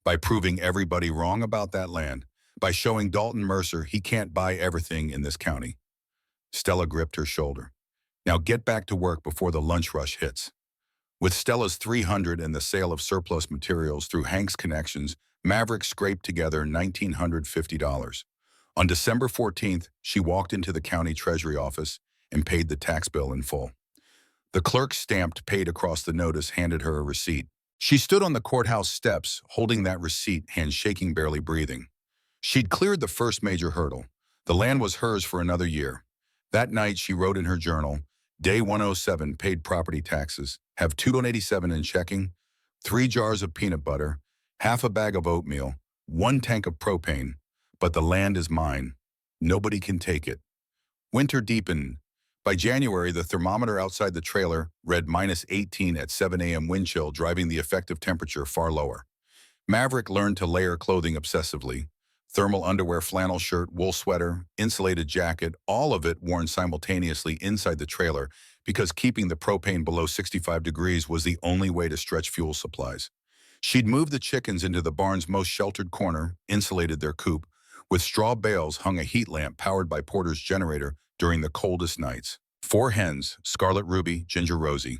by proving everybody wrong about that land, by showing Dalton Mercer he can't buy everything in this county. Stella gripped her shoulder. Now get back to work before the lunch rush hits. With Stella's $300 and the sale of surplus materials through Hank's connections, Maverick scraped together $1,950. On December 14th, she walked into the county treasury office and paid the tax bill in full. The clerk stamped paid across the notice, handed her a receipt. She stood on the courthouse steps, holding that receipt, hands shaking, barely breathing. She'd cleared the first major hurdle. The land was hers for another year. That night, she wrote in her journal, Day 107, paid property taxes, have $287 in checking, 3 jars of peanut butter, half a bag of oatmeal, 1 tank of propane, but the land is mine. Nobody can take it. Winter deepened. By January, the thermometer outside the trailer read -18 at 7 a.m. wind chill, driving the effective temperature far lower. Maverick learned to layer clothing obsessively. Thermal underwear, flannel shirt, wool sweater, insulated jacket, all of it worn simultaneously inside the trailer because keeping the propane below 65 degrees was the only way to stretch fuel supplies. She'd moved the chickens into the barn's most sheltered corner, insulated their coop. With straw bales hung a heat lamp powered by Porter's generator during the coldest nights. 4 hens, Scarlet Ruby, Ginger Rosie.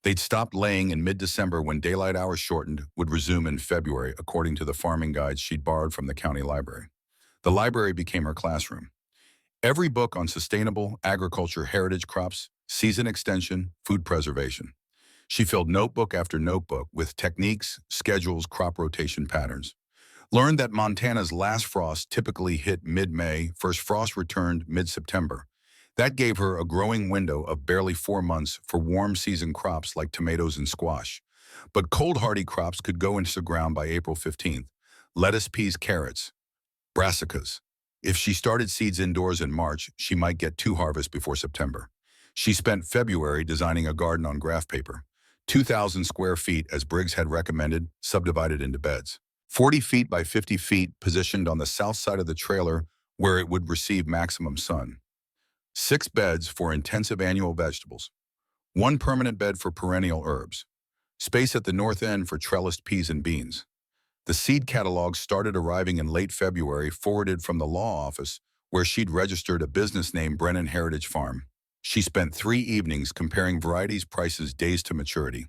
They'd stopped laying in mid-December when daylight hours shortened, would resume in February, according to the farming guides she'd borrowed from the county library. The library became her classroom. Every book on sustainable agriculture, heritage crops, season extension, food preservation. She filled notebook after notebook with techniques, schedules, crop rotation patterns. Learned that Montana's last frost typically hit mid-May, first frost returned mid-September. That gave her a growing window of barely 4 months for warm season crops like tomatoes and squash. But cold hardy crops could go into the ground by April 15th. Lettuce, peas, carrots, brassicas. If she started seeds indoors in March, she might get 2 harvests before September. She spent February designing a garden on graph paper. 2,000 square feet, as Briggs had recommended, subdivided into beds. 40 feet by 50 feet, positioned on the south side of the trailer where it would receive maximum sun. 6 beds for intensive annual vegetables. 1 permanent bed for perennial herbs. Space at the north end for trellised peas and beans. The seed catalogs started arriving in late February, forwarded from the law office, where she'd registered a business named Brennan Heritage Farm. She spent 3 evenings comparing varieties, prices, days to maturity.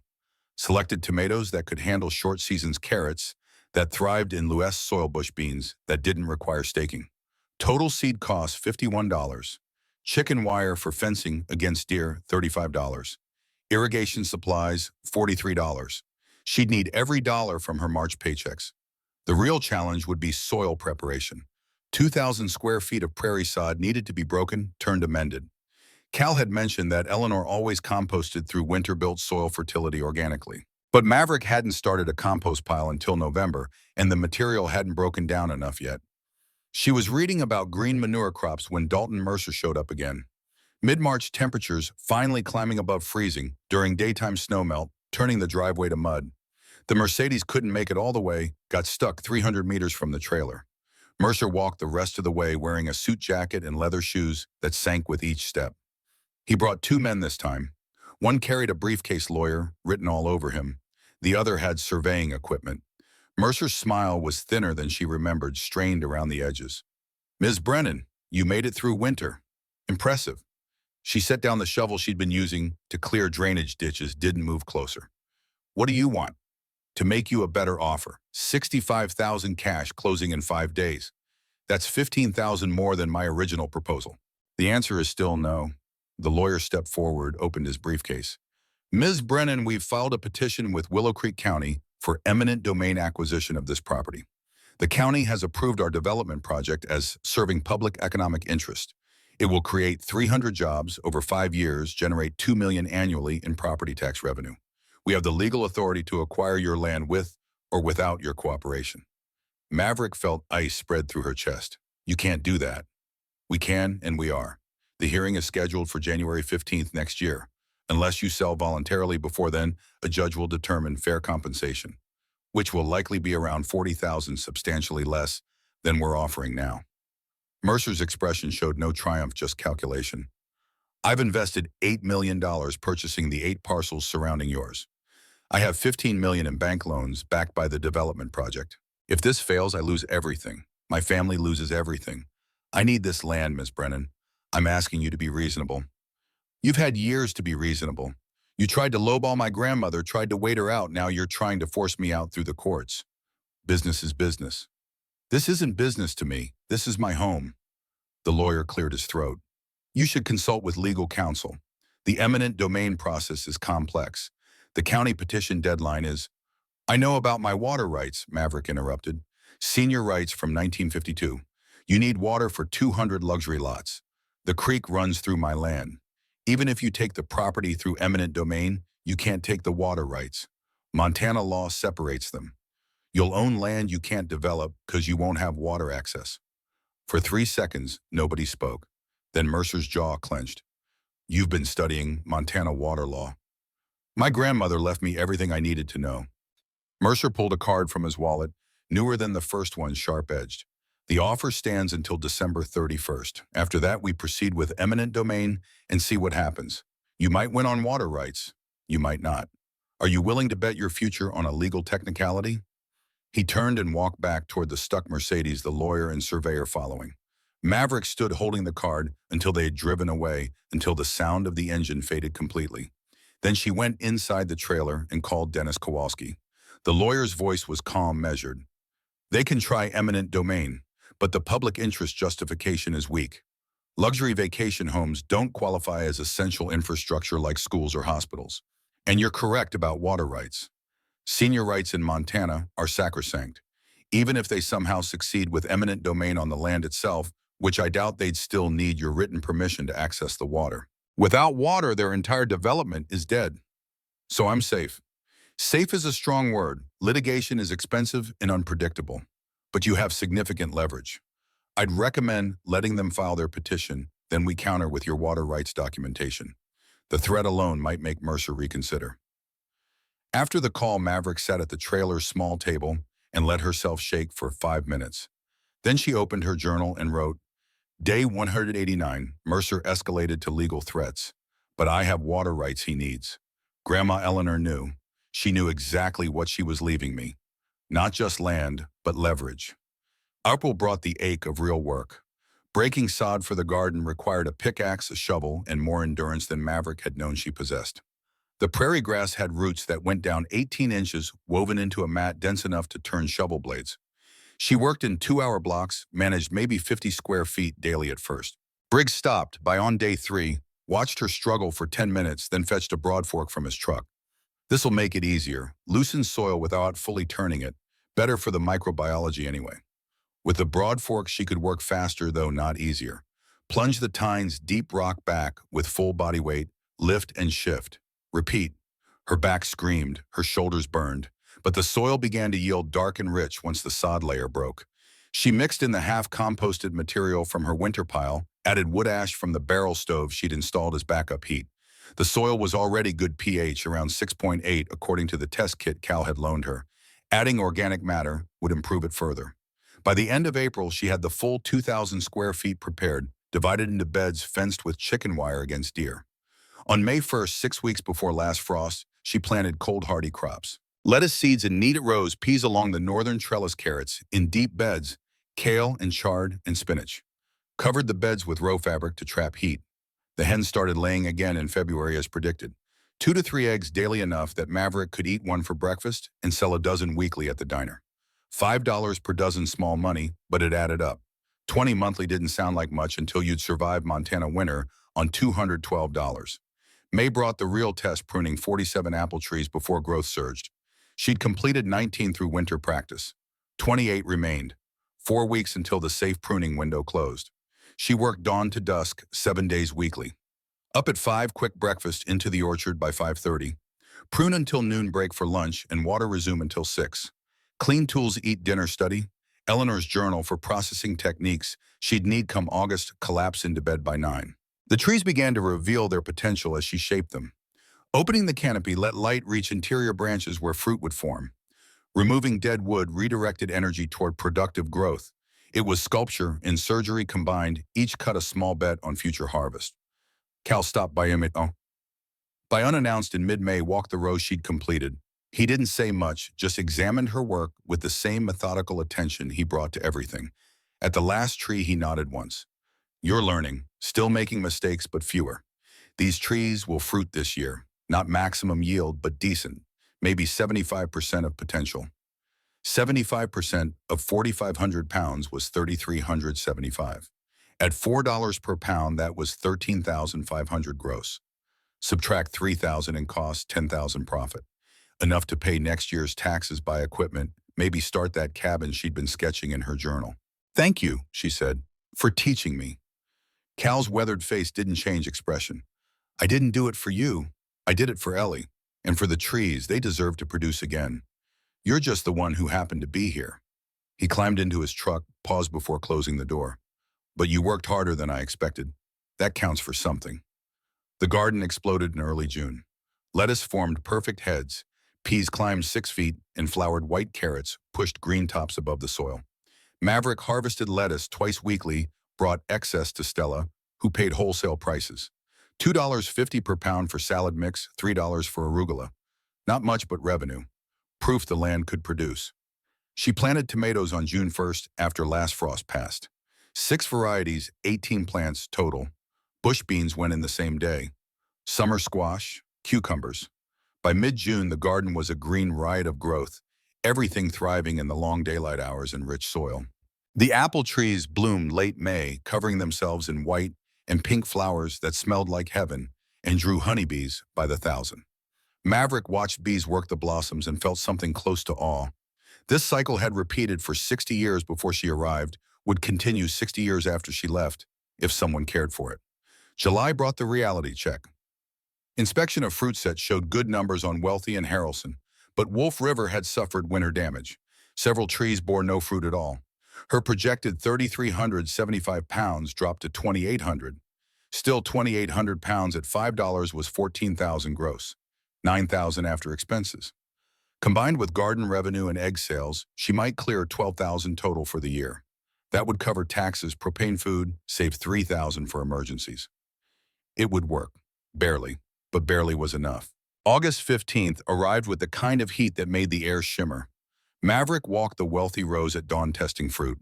Selected tomatoes that could handle short seasons, carrots that thrived in Luess soil, bush beans that didn't require staking. Total seed cost $51. Chicken wire for fencing against deer, $35. Irrigation supplies, $43. She'd need every dollar from her March paychecks. The real challenge would be soil preparation. 2,000 square feet of prairie sod needed to be broken, turned, amended. Cal had mentioned that Eleanor always composted through winter-built soil fertility organically. But Maverick hadn't started a compost pile until November, and the material hadn't broken down enough yet. She was reading about green manure crops when Dalton Mercer showed up again. Mid-March temperatures finally climbing above freezing during daytime snowmelt, turning the driveway to mud. The Mercedes couldn't make it all the way, got stuck 300 meters from the trailer. Mercer walked the rest of the way wearing a suit jacket and leather shoes that sank with each step. He brought two men this time. One carried a briefcase lawyer, written all over him. The other had surveying equipment. Mercer's smile was thinner than she remembered, strained around the edges. "Ms. Brennan, you made it through winter. Impressive." She set down the shovel she'd been using to clear drainage ditches, didn't move closer. "What do you want?" "To make you a better offer. 65,000 cash, closing in 5 days. That's 15,000 more than my original proposal." The answer is still no. The lawyer stepped forward, opened his briefcase. "Ms. Brennan, we've filed a petition with Willow Creek County for eminent domain acquisition of this property. The county has approved our development project as serving public economic interest. It will create 300 jobs over 5 years, generate $2 million annually in property tax revenue. We have the legal authority to acquire your land with or without your cooperation." Maverick felt ice spread through her chest. "You can't do that." "We can, and we are. The hearing is scheduled for January 15th next year. Unless you sell voluntarily before then, a judge will determine fair compensation, which will likely be around 40,000, substantially less than we're offering now." Mercer's expression showed no triumph, just calculation. "I've invested $8 million purchasing the 8 parcels surrounding yours. I have $15 million in bank loans backed by the development project. If this fails, I lose everything. My family loses everything. I need this land, Ms. Brennan. I'm asking you to be reasonable." "You've had years to be reasonable. You tried to lowball my grandmother, tried to wait her out. Now you're trying to force me out through the courts. Business is business." "This isn't business to me. This is my home." The lawyer cleared his throat. "You should consult with legal counsel. The eminent domain process is complex. The county petition deadline is—" "I know about my water rights," Maverick interrupted. "Senior rights from 1952. You need water for 200 luxury lots. The creek runs through my land. Even if you take the property through eminent domain, you can't take the water rights. Montana law separates them. You'll own land you can't develop because you won't have water access." For 3 seconds, nobody spoke. Then Mercer's jaw clenched. "You've been studying Montana water law." "My grandmother left me everything I needed to know." Mercer pulled a card from his wallet, newer than the first one, sharp-edged. "The offer stands until December 31st. After that, we proceed with eminent domain and see what happens. You might win on water rights. You might not. Are you willing to bet your future on a legal technicality?" He turned and walked back toward the stuck Mercedes, the lawyer and surveyor following. Maverick stood holding the card until they had driven away, until the sound of the engine faded completely. Then she went inside the trailer and called Dennis Kowalski. The lawyer's voice was calm, measured. "They can try eminent domain, but the public interest justification is weak. Luxury vacation homes don't qualify as essential infrastructure like schools or hospitals. And you're correct about water rights. Senior rights in Montana are sacrosanct. Even if they somehow succeed with eminent domain on the land itself, which I doubt, they'd still need your written permission to access the water. Without water, their entire development is dead. So I'm safe." Safe is a strong word. Litigation is expensive and unpredictable, but you have significant leverage. I'd recommend letting them file their petition, then we counter with your water rights documentation. The threat alone might make Mercer reconsider. After the call, Maverick sat at the trailer's small table and let herself shake for 5 minutes. Then she opened her journal and wrote, "Day 189, Mercer escalated to legal threats, but I have water rights he needs. Grandma Eleanor knew. She knew exactly what she was leaving me. Not just land, but leverage." April brought the ache of real work. Breaking sod for the garden required a pickaxe, a shovel, and more endurance than Maverick had known she possessed. The prairie grass had roots that went down 18 inches, woven into a mat dense enough to turn shovel blades. She worked in 2-hour blocks, managed maybe 50 square feet daily at first. Briggs stopped by on day 3, watched her struggle for 10 minutes, then fetched a broadfork from his truck. "This'll make it easier. Loosen soil without fully turning it. Better for the microbiology anyway." With the broadfork, she could work faster, though not easier. Plunge the tines deep rock back with full body weight, lift and shift. Repeat. Her back screamed, her shoulders burned, but the soil began to yield dark and rich once the sod layer broke. She mixed in the half-composted material from her winter pile, added wood ash from the barrel stove she'd installed as backup heat. The soil was already good pH, around 6.8, according to the test kit Cal had loaned her. Adding organic matter would improve it further. By the end of April, she had the full 2,000 square feet prepared, divided into beds fenced with chicken wire against deer. On May 1st, 6 weeks before last frost, she planted cold hardy crops. Lettuce seeds in neat rows, peas along the northern trellis, carrots in deep beds, kale and chard and spinach. Covered the beds with row fabric to trap heat. The hens started laying again in February as predicted. 2 to 3 eggs daily, enough that Maverick could eat one for breakfast and sell a dozen weekly at the diner. $5 per dozen, small money, but it added up. 20 monthly didn't sound like much until you'd survive Montana winter on $212. May brought the real test, pruning 47 apple trees before growth surged. She'd completed 19 through winter practice. 28 remained. 4 weeks until the safe pruning window closed. She worked dawn to dusk, 7 days weekly. Up at 5, quick breakfast, into the orchard by 5:30. Prune until noon, break for lunch, and water resume until 6. Clean tools, eat dinner, study. Eleanor's journal for processing techniques she'd need come August, collapse into bed by 9. The trees began to reveal their potential as she shaped them. Opening the canopy let light reach interior branches where fruit would form. Removing dead wood redirected energy toward productive growth. It was sculpture and surgery combined, each cut a small bet on future harvest. Cal stopped by by unannounced in mid-May, walked the row she'd completed. He didn't say much, just examined her work with the same methodical attention he brought to everything. At the last tree, he nodded once. "You're learning, still making mistakes, but fewer. These trees will fruit this year. Not maximum yield, but decent. Maybe 75% of potential." 75% of 4,500 pounds was 3,375. At $4 per pound, that was 13,500 gross. Subtract 3,000 in cost, 10,000 profit. Enough to pay next year's taxes, buy equipment, maybe start that cabin she'd been sketching in her journal. "Thank you," she said, "for teaching me." Cal's weathered face didn't change expression. "I didn't do it for you. I did it for Ellie. And for the trees, they deserve to produce again. You're just the one who happened to be here." He climbed into his truck, paused before closing the door. "But you worked harder than I expected. That counts for something." The garden exploded in early June. Lettuce formed perfect heads. Peas climbed 6 feet, and flowered white carrots pushed green tops above the soil. Maverick harvested lettuce twice weekly, brought excess to Stella, who paid wholesale prices. $2.50 per pound for salad mix, $3 for arugula. Not much, but revenue. Proof the land could produce. She planted tomatoes on June 1st after last frost passed. 6 varieties, 18 plants total. Bush beans went in the same day. Summer squash, cucumbers. By mid-June, the garden was a green riot of growth, everything thriving in the long daylight hours and rich soil. The apple trees bloomed late May, covering themselves in white and pink flowers that smelled like heaven and drew honeybees by the thousand. Maverick watched bees work the blossoms and felt something close to awe. This cycle had repeated for 60 years before she arrived, would continue 60 years after she left, if someone cared for it. July brought the reality check. Inspection of fruit sets showed good numbers on Wealthy and Harrelson, but Wolf River had suffered winter damage. Several trees bore no fruit at all. Her projected 3,375 pounds dropped to 2,800. Still, 2,800 pounds at $5 was 14,000 gross, 9,000 after expenses. Combined with garden revenue and egg sales, she might clear 12,000 total for the year. That would cover taxes, propane food, save 3,000 for emergencies. It would work, barely, but barely was enough. August 15th arrived with the kind of heat that made the air shimmer. Maverick walked the Wealthy rows at dawn testing fruit.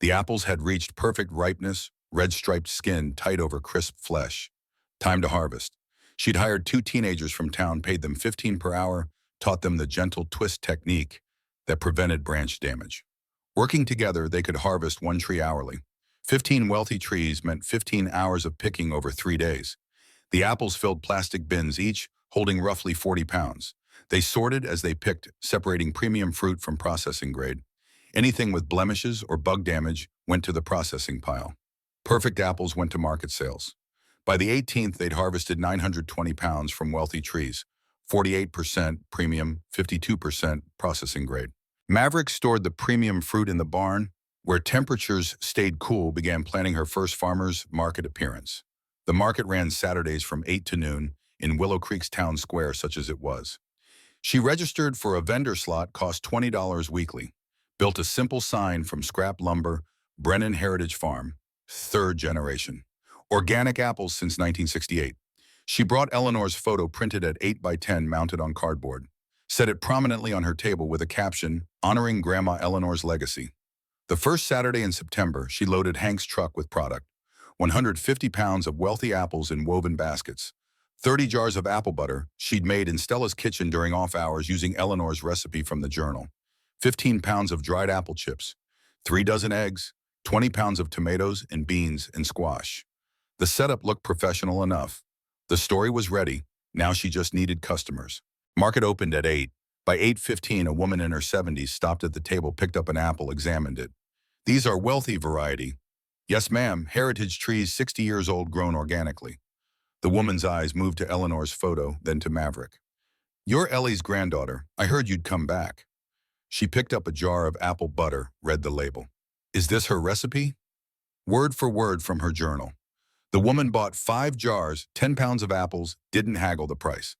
The apples had reached perfect ripeness, red-striped skin tight over crisp flesh. Time to harvest. She'd hired 2 teenagers from town, paid them $15 per hour, taught them the gentle twist technique that prevented branch damage. Working together, they could harvest 1 tree hourly. 15 Wealthy trees meant 15 hours of picking over 3 days. The apples filled plastic bins, each holding roughly 40 pounds. They sorted as they picked, separating premium fruit from processing grade. Anything with blemishes or bug damage went to the processing pile. Perfect apples went to market sales. By the 18th, they'd harvested 920 pounds from Wealthy trees, 48% premium, 52% processing grade. Maverick stored the premium fruit in the barn, where temperatures stayed cool, began planning her first farmer's market appearance. The market ran Saturdays from 8 to noon, in Willow Creek's town square, such as it was. She registered for a vendor slot, cost $20 weekly, built a simple sign from scrap lumber, Brennan Heritage Farm, third generation. Organic apples since 1968. She brought Eleanor's photo printed at 8 by 10 mounted on cardboard, set it prominently on her table with a caption honoring Grandma Eleanor's legacy. The first Saturday in September, she loaded Hank's truck with product, 150 pounds of wealthy apples in woven baskets, 30 jars of apple butter she'd made in Stella's kitchen during off hours using Eleanor's recipe from the journal, 15 pounds of dried apple chips, 3 dozen eggs, 20 pounds of tomatoes and beans and squash. The setup looked professional enough. The story was ready. Now she just needed customers. Market opened at 8. By 8:15, a woman in her 70s stopped at the table, picked up an apple, examined it. These are wealthy variety. Yes, ma'am, heritage trees 60 years old grown organically. The woman's eyes moved to Eleanor's photo, then to Maverick. You're Ellie's granddaughter. I heard you'd come back. She picked up a jar of apple butter, read the label. Is this her recipe? Word for word from her journal. The woman bought 5 jars, 10 pounds of apples, didn't haggle the price.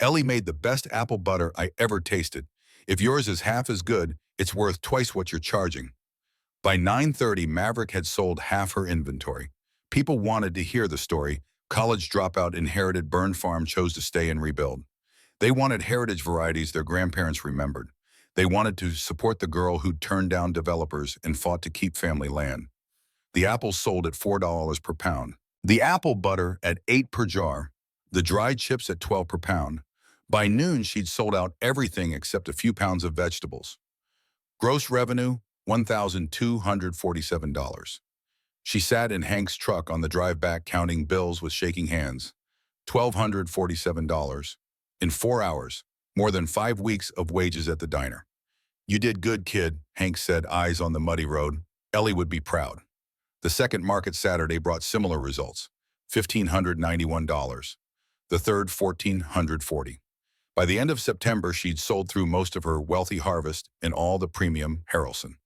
Ellie made the best apple butter I ever tasted. If yours is half as good, it's worth twice what you're charging. By 9:30, Maverick had sold half her inventory. People wanted to hear the story. College dropout inherited burned farm, chose to stay and rebuild. They wanted heritage varieties their grandparents remembered. They wanted to support the girl who'd turned down developers and fought to keep family land. The apples sold at $4 per pound. The apple butter at 8 per jar. The dried chips at 12 per pound. By noon, she'd sold out everything except a few pounds of vegetables. Gross revenue, $1,247. She sat in Hank's truck on the drive back counting bills with shaking hands. $1,247. In 4 hours, more than 5 weeks of wages at the diner. You did good, kid, Hank said, eyes on the muddy road. Ellie would be proud. The second market Saturday brought similar results, $1,591. The third, $1,440. By the end of September, she'd sold through most of her wealthy harvest in all the premium Haralson.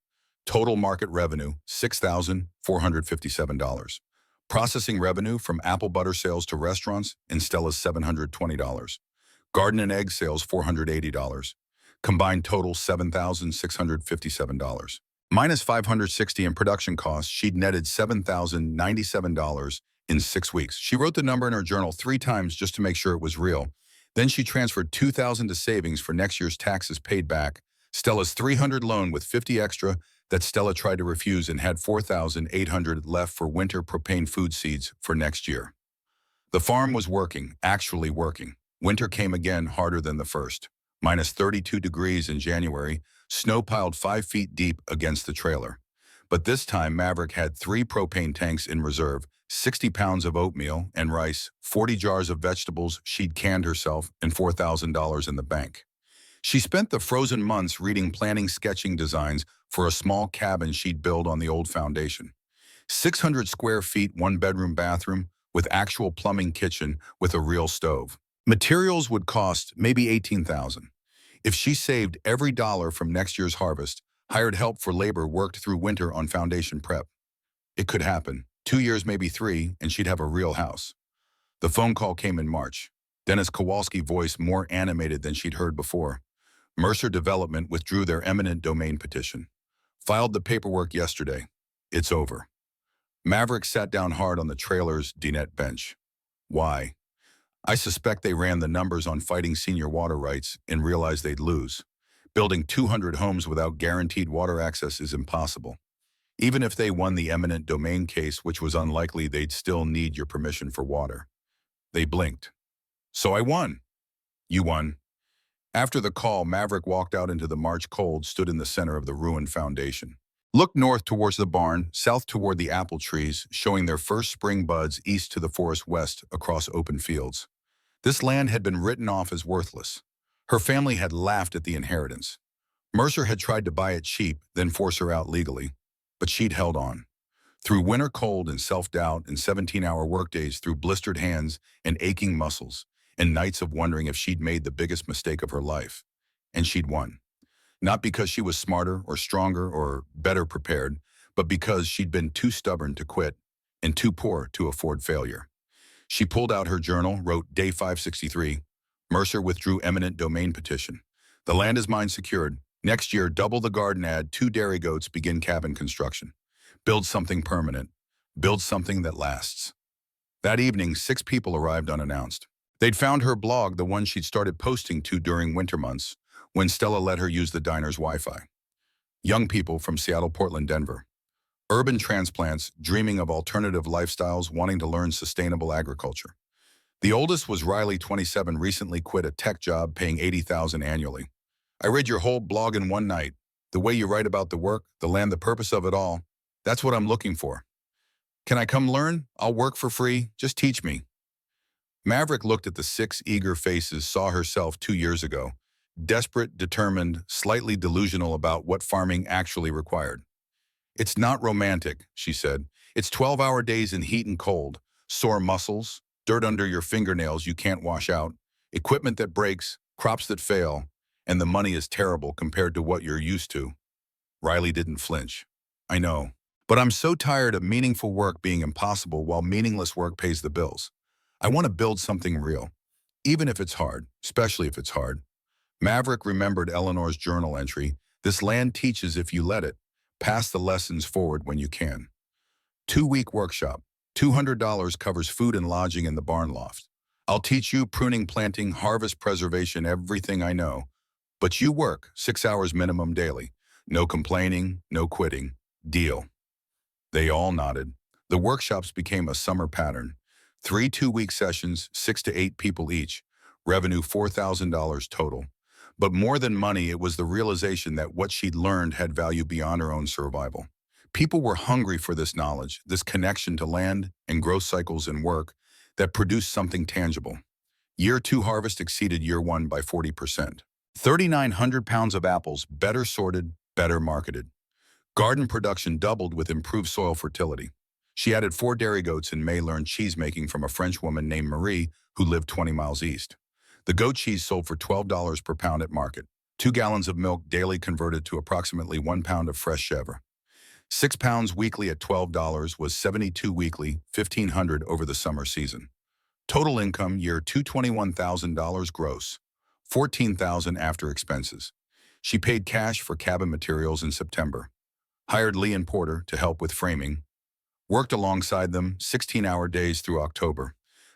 Total market revenue, $6,457. Processing revenue from apple butter sales to restaurants in Stella's $720. Garden and egg sales, $480. Combined total, $7,657. Minus $560 in production costs, she'd netted $7,097 in 6 weeks. She wrote the number in her journal 3 times just to make sure it was real. Then she transferred $2,000 to savings for next year's taxes paid back. Stella's $300 loan with $50 extra that Stella tried to refuse, and had $4,800 left for winter propane food seeds for next year. The farm was working, actually working. Winter came again, harder than the first. Minus 32 degrees in January, snow piled 5 feet deep against the trailer. But this time, Maverick had 3 propane tanks in reserve, 60 pounds of oatmeal and rice, 40 jars of vegetables she'd canned herself, and $4,000 in the bank. She spent the frozen months reading planning sketching designs for a small cabin she'd build on the old foundation. 600 square feet, 1-bedroom bathroom, with actual plumbing, kitchen with a real stove. Materials would cost maybe $18,000. If she saved every dollar from next year's harvest, hired help for labor, worked through winter on foundation prep. It could happen. 2 years, maybe 3, and she'd have a real house. The phone call came in March. Dennis Kowalski, voice more animated than she'd heard before. Mercer Development withdrew their eminent domain petition. Filed the paperwork yesterday. It's over. Maverick sat down hard on the trailer's dinette bench. Why? I suspect they ran the numbers on fighting senior water rights and realized they'd lose. Building 200 homes without guaranteed water access is impossible. Even if they won the eminent domain case, which was unlikely, they'd still need your permission for water. They blinked. So I won. You won. After the call, Maverick walked out into the March cold, stood in the center of the ruined foundation. Looked north towards the barn, south toward the apple trees, showing their first spring buds, east to the forest, west across open fields. This land had been written off as worthless. Her family had laughed at the inheritance. Mercer had tried to buy it cheap, then force her out legally. But she'd held on. Through winter cold and self-doubt and 17-hour workdays, through blistered hands and aching muscles, and nights of wondering if she'd made the biggest mistake of her life. And she'd won. Not because she was smarter or stronger or better prepared, but because she'd been too stubborn to quit and too poor to afford failure. She pulled out her journal, wrote Day 563. Mercer withdrew eminent domain petition. The land is mine secured. Next year, double the garden, add 2 dairy goats, begin cabin construction. Build something permanent. Build something that lasts. That evening, 6 people arrived unannounced. They'd found her blog, the one she'd started posting to during winter months, when Stella let her use the diner's Wi-Fi. Young people from Seattle, Portland, Denver. Urban transplants, dreaming of alternative lifestyles, wanting to learn sustainable agriculture. The oldest was Riley, 27, recently quit a tech job paying $80,000 annually. I read your whole blog in one night. The way you write about the work, the land, the purpose of it all. That's what I'm looking for. Can I come learn? I'll work for free. Just teach me. Maverick looked at the 6 eager faces, saw herself 2 years ago, desperate, determined, slightly delusional about what farming actually required. It's not romantic, she said. It's 12-hour days in heat and cold, sore muscles, dirt under your fingernails you can't wash out, equipment that breaks, crops that fail, and the money is terrible compared to what you're used to. Riley didn't flinch. I know, but I'm so tired of meaningful work being impossible while meaningless work pays the bills. I want to build something real, even if it's hard, especially if it's hard. Maverick remembered Eleanor's journal entry, this land teaches if you let it. Pass the lessons forward when you can. 2-week workshop. $200 covers food and lodging in the barn loft. I'll teach you pruning, planting, harvest, preservation, everything I know. But you work 6 hours minimum daily. No complaining, no quitting. Deal. They all nodded. The workshops became a summer pattern. 3 2-week sessions, 6 to 8 people each. Revenue $4,000 total. But more than money, it was the realization that what she'd learned had value beyond her own survival. People were hungry for this knowledge, this connection to land and growth cycles and work that produced something tangible. Year 2 harvest exceeded year 1 by 40%. 3,900 pounds of apples, better sorted, better marketed. Garden production doubled with improved soil fertility. She added 4 dairy goats and May learned cheese making from a French woman named Marie who lived 20 miles east. The goat cheese sold for $12 per pound at market. 2 gallons of milk daily converted to approximately 1 pound of fresh chèvre. 6 pounds weekly at $12 was 72 weekly, $1,500 over the summer season. Total income year 2, $21,000 gross, $14,000 after expenses. She paid cash for cabin materials in September. Hired Lee and Porter to help with framing. Worked alongside them 16-hour days through October.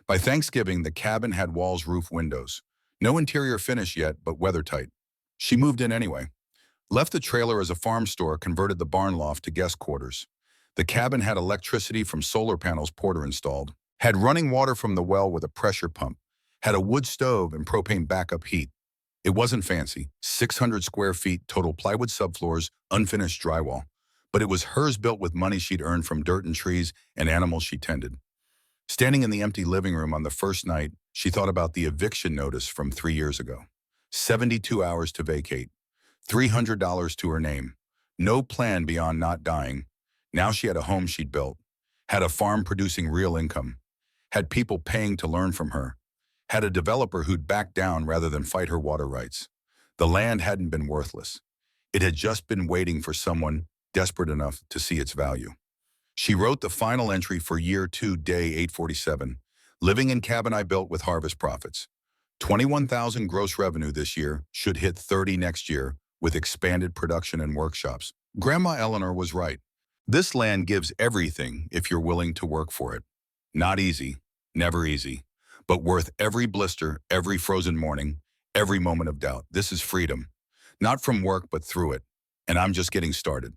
By Thanksgiving, the cabin had walls, roof, windows. No interior finish yet, but weather-tight. She moved in anyway. Left the trailer as a farm store, converted the barn loft to guest quarters. The cabin had electricity from solar panels Porter installed. Had running water from the well with a pressure pump. Had a wood stove and propane backup heat. It wasn't fancy. 600 square feet, total plywood subfloors, unfinished drywall. But it was hers, built with money she'd earned from dirt and trees and animals she tended. Standing in the empty living room on the first night, she thought about the eviction notice from 3 years ago. 72 hours to vacate. $300 to her name. No plan beyond not dying. Now she had a home she'd built. Had a farm producing real income. Had people paying to learn from her. Had a developer who'd back down rather than fight her water rights. The land hadn't been worthless. It had just been waiting for someone desperate enough to see its value. She wrote the final entry for year 2, day 847. Living in cabin I built with harvest profits. 21,000 gross revenue this year, should hit 30 next year with expanded production and workshops. Grandma Eleanor was right. This land gives everything if you're willing to work for it. Not easy, never easy, but worth every blister, every frozen morning, every moment of doubt. This is freedom. Not from work, but through it. And I'm just getting started.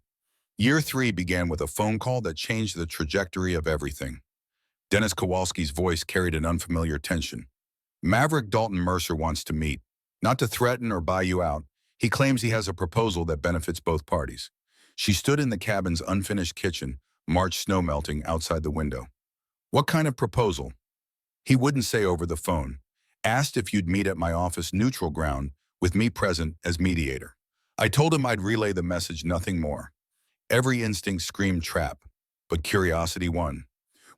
Year 3 began with a phone call that changed the trajectory of everything. Dennis Kowalski's voice carried an unfamiliar tension. Maverick Dalton Mercer wants to meet, not to threaten or buy you out. He claims he has a proposal that benefits both parties. She stood in the cabin's unfinished kitchen, March snow melting outside the window. What kind of proposal? He wouldn't say over the phone. Asked if you'd meet at my office, neutral ground, with me present as mediator. I told him I'd relay the message, nothing more. Every instinct screamed trap, but curiosity won.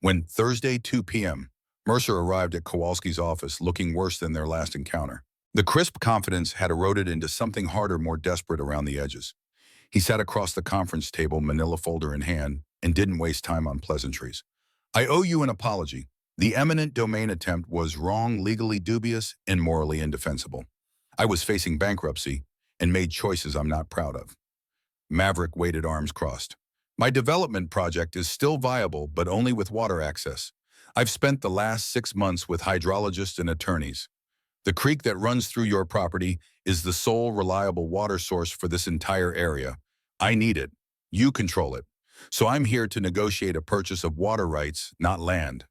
When Thursday, 2 p.m., Mercer arrived at Kowalski's office looking worse than their last encounter. The crisp confidence had eroded into something harder, more desperate around the edges. He sat across the conference table, manila folder in hand, and didn't waste time on pleasantries. I owe you an apology. The eminent domain attempt was wrong, legally dubious, and morally indefensible. I was facing bankruptcy and made choices I'm not proud of. Maverick waited arms crossed. My development project is still viable, but only with water access. I've spent the last 6 months with hydrologists and attorneys. The creek that runs through your property is the sole reliable water source for this entire area. I need it. You control it. So I'm here to negotiate a purchase of water rights, not land.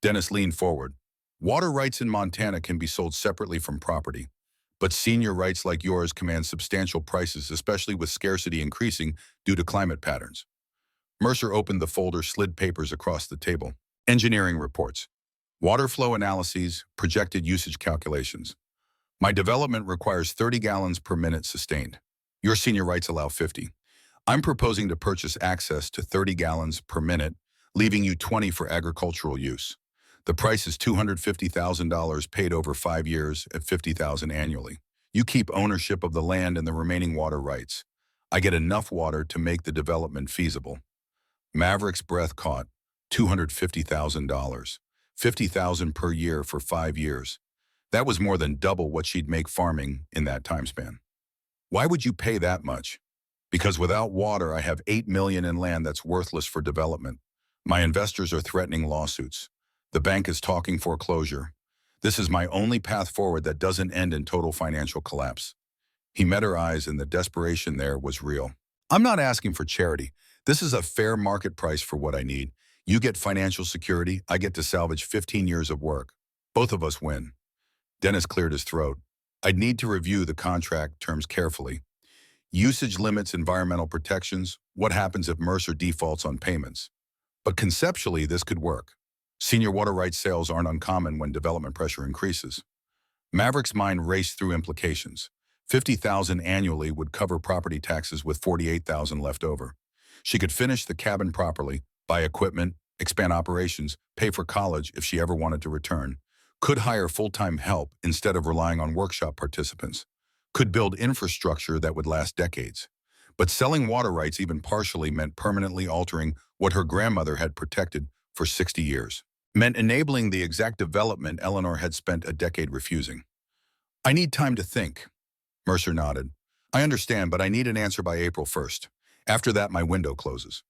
Dennis leaned forward. Water rights in Montana can be sold separately from property, but senior rights like yours command substantial prices, especially with scarcity increasing due to climate patterns. Mercer opened the folder, slid papers across the table. Engineering reports, water flow analyses, projected usage calculations. My development requires 30 gallons per minute sustained. Your senior rights allow 50. I'm proposing to purchase access to 30 gallons per minute, leaving you 20 for agricultural use. The price is $250,000 paid over 5 years at $50,000 annually. You keep ownership of the land and the remaining water rights. I get enough water to make the development feasible. Maverick's breath caught. $250,000. $50,000 per year for 5 years. That was more than double what she'd make farming in that time span. Why would you pay that much? Because without water, I have $8 million in land that's worthless for development. My investors are threatening lawsuits. The bank is talking foreclosure. This is my only path forward that doesn't end in total financial collapse. He met her eyes, and the desperation there was real. I'm not asking for charity. This is a fair market price for what I need. You get financial security, I get to salvage 15 years of work. Both of us win. Dennis cleared his throat. I'd need to review the contract terms carefully. Usage limits, environmental protections, what happens if Mercer defaults on payments. But conceptually, this could work. Senior water rights sales aren't uncommon when development pressure increases. Maverick's mind raced through implications. $50,000 annually would cover property taxes with $48,000 left over. She could finish the cabin properly, buy equipment, expand operations, pay for college if she ever wanted to return, could hire full-time help instead of relying on workshop participants, could build infrastructure that would last decades. But selling water rights even partially meant permanently altering what her grandmother had protected for 60 years. Meant enabling the exact development Eleanor had spent a decade refusing. I need time to think. Mercer nodded. I understand, but I need an answer by April 1st. After that, my window closes.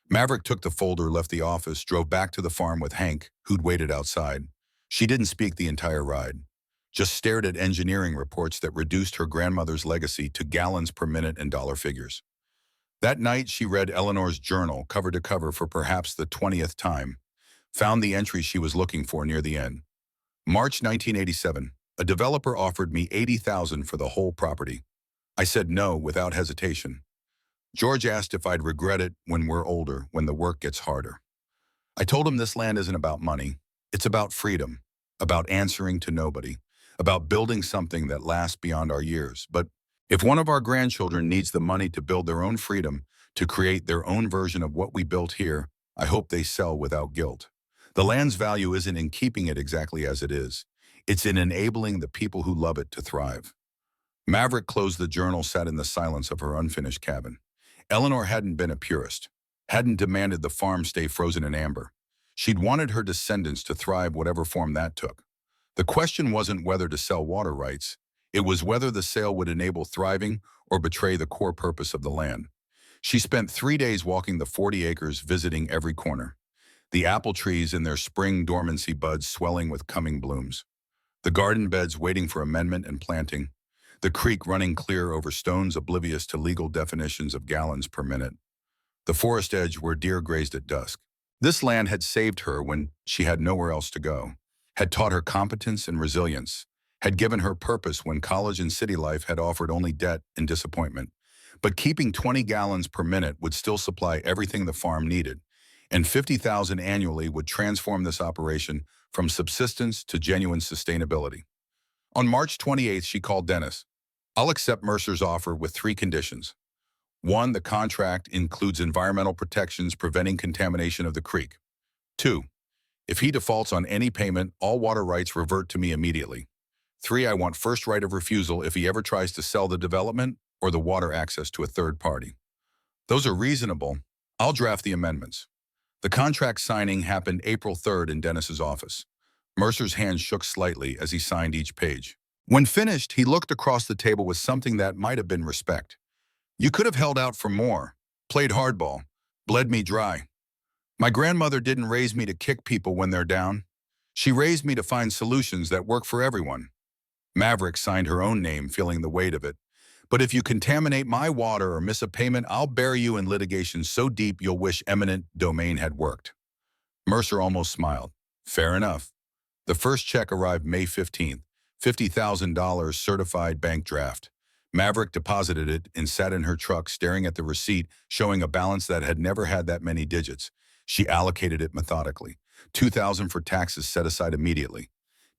Maverick took the folder, left the office, drove back to the farm with Hank, who'd waited outside. She didn't speak the entire ride, just stared at engineering reports that reduced her grandmother's legacy to gallons per minute and dollar figures. That night, she read Eleanor's journal cover to cover for perhaps the 20th time, found the entry she was looking for near the end. March 1987, a developer offered me $80,000 for the whole property. I said no without hesitation. George asked if I'd regret it when we're older, when the work gets harder. I told him this land isn't about money. It's about freedom, about answering to nobody, about building something that lasts beyond our years. But if one of our grandchildren needs the money to build their own freedom, to create their own version of what we built here, I hope they sell without guilt. The land's value isn't in keeping it exactly as it is. It's in enabling the people who love it to thrive. Maverick closed the journal, sat in the silence of her unfinished cabin. Eleanor hadn't been a purist, hadn't demanded the farm stay frozen in amber. She'd wanted her descendants to thrive whatever form that took. The question wasn't whether to sell water rights. It was whether the sale would enable thriving or betray the core purpose of the land. She spent 3 days walking the 40 acres, visiting every corner. The apple trees in their spring dormancy buds swelling with coming blooms. The garden beds waiting for amendment and planting. The creek running clear over stones oblivious to legal definitions of gallons per minute. The forest edge where deer grazed at dusk. This land had saved her when she had nowhere else to go, had taught her competence and resilience, had given her purpose when college and city life had offered only debt and disappointment. But keeping 20 gallons per minute would still supply everything the farm needed, and $50,000 annually would transform this operation from subsistence to genuine sustainability. On March 28th, she called Dennis. I'll accept Mercer's offer with 3 conditions. 1, the contract includes environmental protections preventing contamination of the creek. 2, if he defaults on any payment, all water rights revert to me immediately. 3, I want first right of refusal if he ever tries to sell the development or the water access to a third party. Those are reasonable. I'll draft the amendments. The contract signing happened April 3rd in Dennis's office. Mercer's hand shook slightly as he signed each page. When finished, he looked across the table with something that might have been respect. You could have held out for more, played hardball, bled me dry. My grandmother didn't raise me to kick people when they're down. She raised me to find solutions that work for everyone. Maverick signed her own name, feeling the weight of it. But if you contaminate my water or miss a payment, I'll bury you in litigation so deep you'll wish eminent domain had worked. Mercer almost smiled. Fair enough. The first check arrived May 15th, $50,000 certified bank draft. Maverick deposited it and sat in her truck staring at the receipt, showing a balance that had never had that many digits. She allocated it methodically. $2,000 for taxes set aside immediately.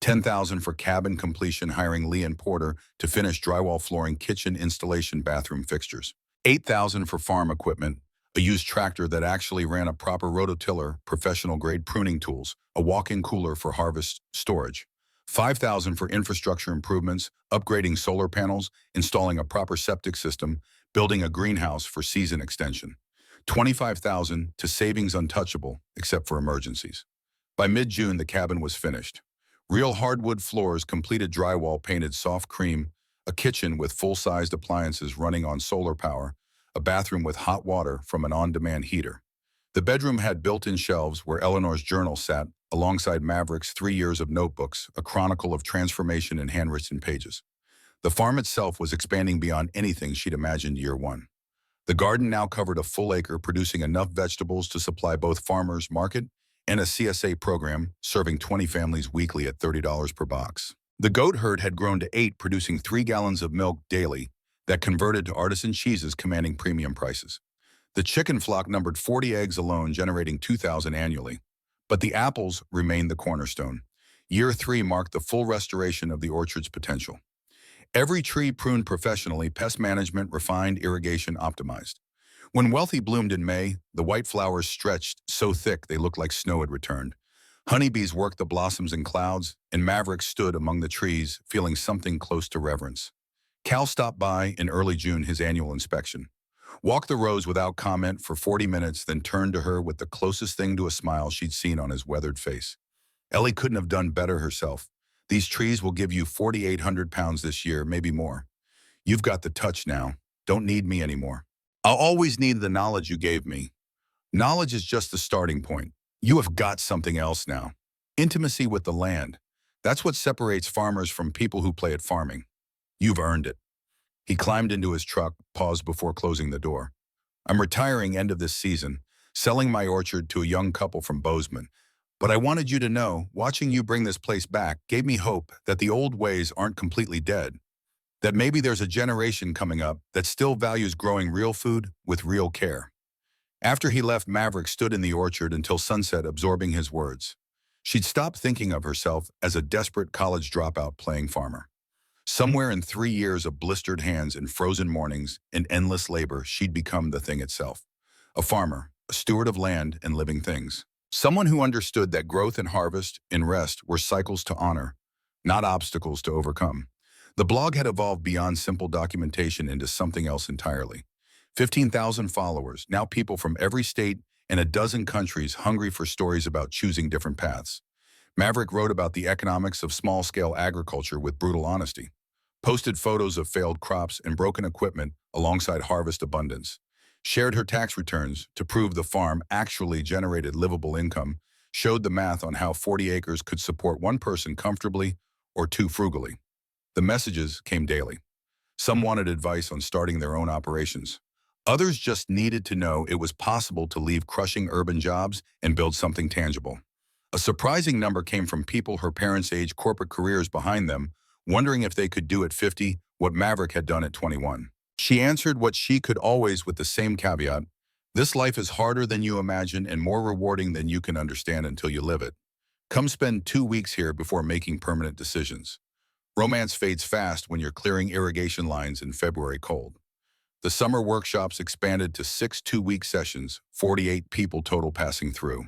$10,000 for cabin completion, hiring Lee and Porter to finish drywall, flooring, kitchen installation, bathroom fixtures. $8,000 for farm equipment, a used tractor that actually ran a proper rototiller, professional-grade pruning tools, a walk-in cooler for harvest storage. $5,000 for infrastructure improvements, upgrading solar panels, installing a proper septic system, building a greenhouse for season extension. $25,000 to savings untouchable, except for emergencies. By mid-June, the cabin was finished. Real hardwood floors, completed drywall painted soft cream, a kitchen with full-sized appliances running on solar power, a bathroom with hot water from an on-demand heater. The bedroom had built-in shelves where Eleanor's journal sat, alongside Maverick's 3 years of notebooks, a chronicle of transformation in handwritten pages. The farm itself was expanding beyond anything she'd imagined year one. The garden now covered a full acre, producing enough vegetables to supply both farmers market and a CSA program, serving 20 families weekly at $30 per box. The goat herd had grown to 8, producing 3 gallons of milk daily that converted to artisan cheeses commanding premium prices. The chicken flock numbered 40 eggs alone, generating 2,000 annually. But the apples remained the cornerstone. Year 3 marked the full restoration of the orchard's potential. Every tree pruned professionally, pest management refined, irrigation optimized. When Wealthy bloomed in May, the white flowers stretched so thick they looked like snow had returned. Honeybees worked the blossoms in clouds, and Maverick stood among the trees, feeling something close to reverence. Cal stopped by in early June, his annual inspection. Walked the rows without comment for 40 minutes, then turned to her with the closest thing to a smile she'd seen on his weathered face. Ellie couldn't have done better herself. These trees will give you 4,800 pounds this year, maybe more. You've got the touch now. Don't need me anymore. I'll always need the knowledge you gave me. Knowledge is just the starting point. You have got something else now. Intimacy with the land. That's what separates farmers from people who play at farming. You've earned it. He climbed into his truck, paused before closing the door. I'm retiring end of this season, selling my orchard to a young couple from Bozeman. But I wanted you to know, watching you bring this place back gave me hope that the old ways aren't completely dead. That maybe there's a generation coming up that still values growing real food with real care. After he left, Maverick stood in the orchard until sunset, absorbing his words. She'd stopped thinking of herself as a desperate college dropout playing farmer. Somewhere in 3 years of blistered hands and frozen mornings and endless labor, she'd become the thing itself. A farmer, a steward of land and living things. Someone who understood that growth and harvest and rest were cycles to honor, not obstacles to overcome. The blog had evolved beyond simple documentation into something else entirely. 15,000 followers, now people from every state and a dozen countries hungry for stories about choosing different paths. Maverick wrote about the economics of small-scale agriculture with brutal honesty. Posted photos of failed crops and broken equipment alongside harvest abundance. Shared her tax returns to prove the farm actually generated livable income. Showed the math on how 40 acres could support one person comfortably or two frugally. The messages came daily. Some wanted advice on starting their own operations. Others just needed to know it was possible to leave crushing urban jobs and build something tangible. A surprising number came from people her parents' age, corporate careers behind them, wondering if they could do at 50 what Maverick had done at 21. She answered what she could always with the same caveat: this life is harder than you imagine and more rewarding than you can understand until you live it. Come spend 2 weeks here before making permanent decisions. Romance fades fast when you're clearing irrigation lines in February cold. The summer workshops expanded to 6 2-week sessions, 48 people total passing through.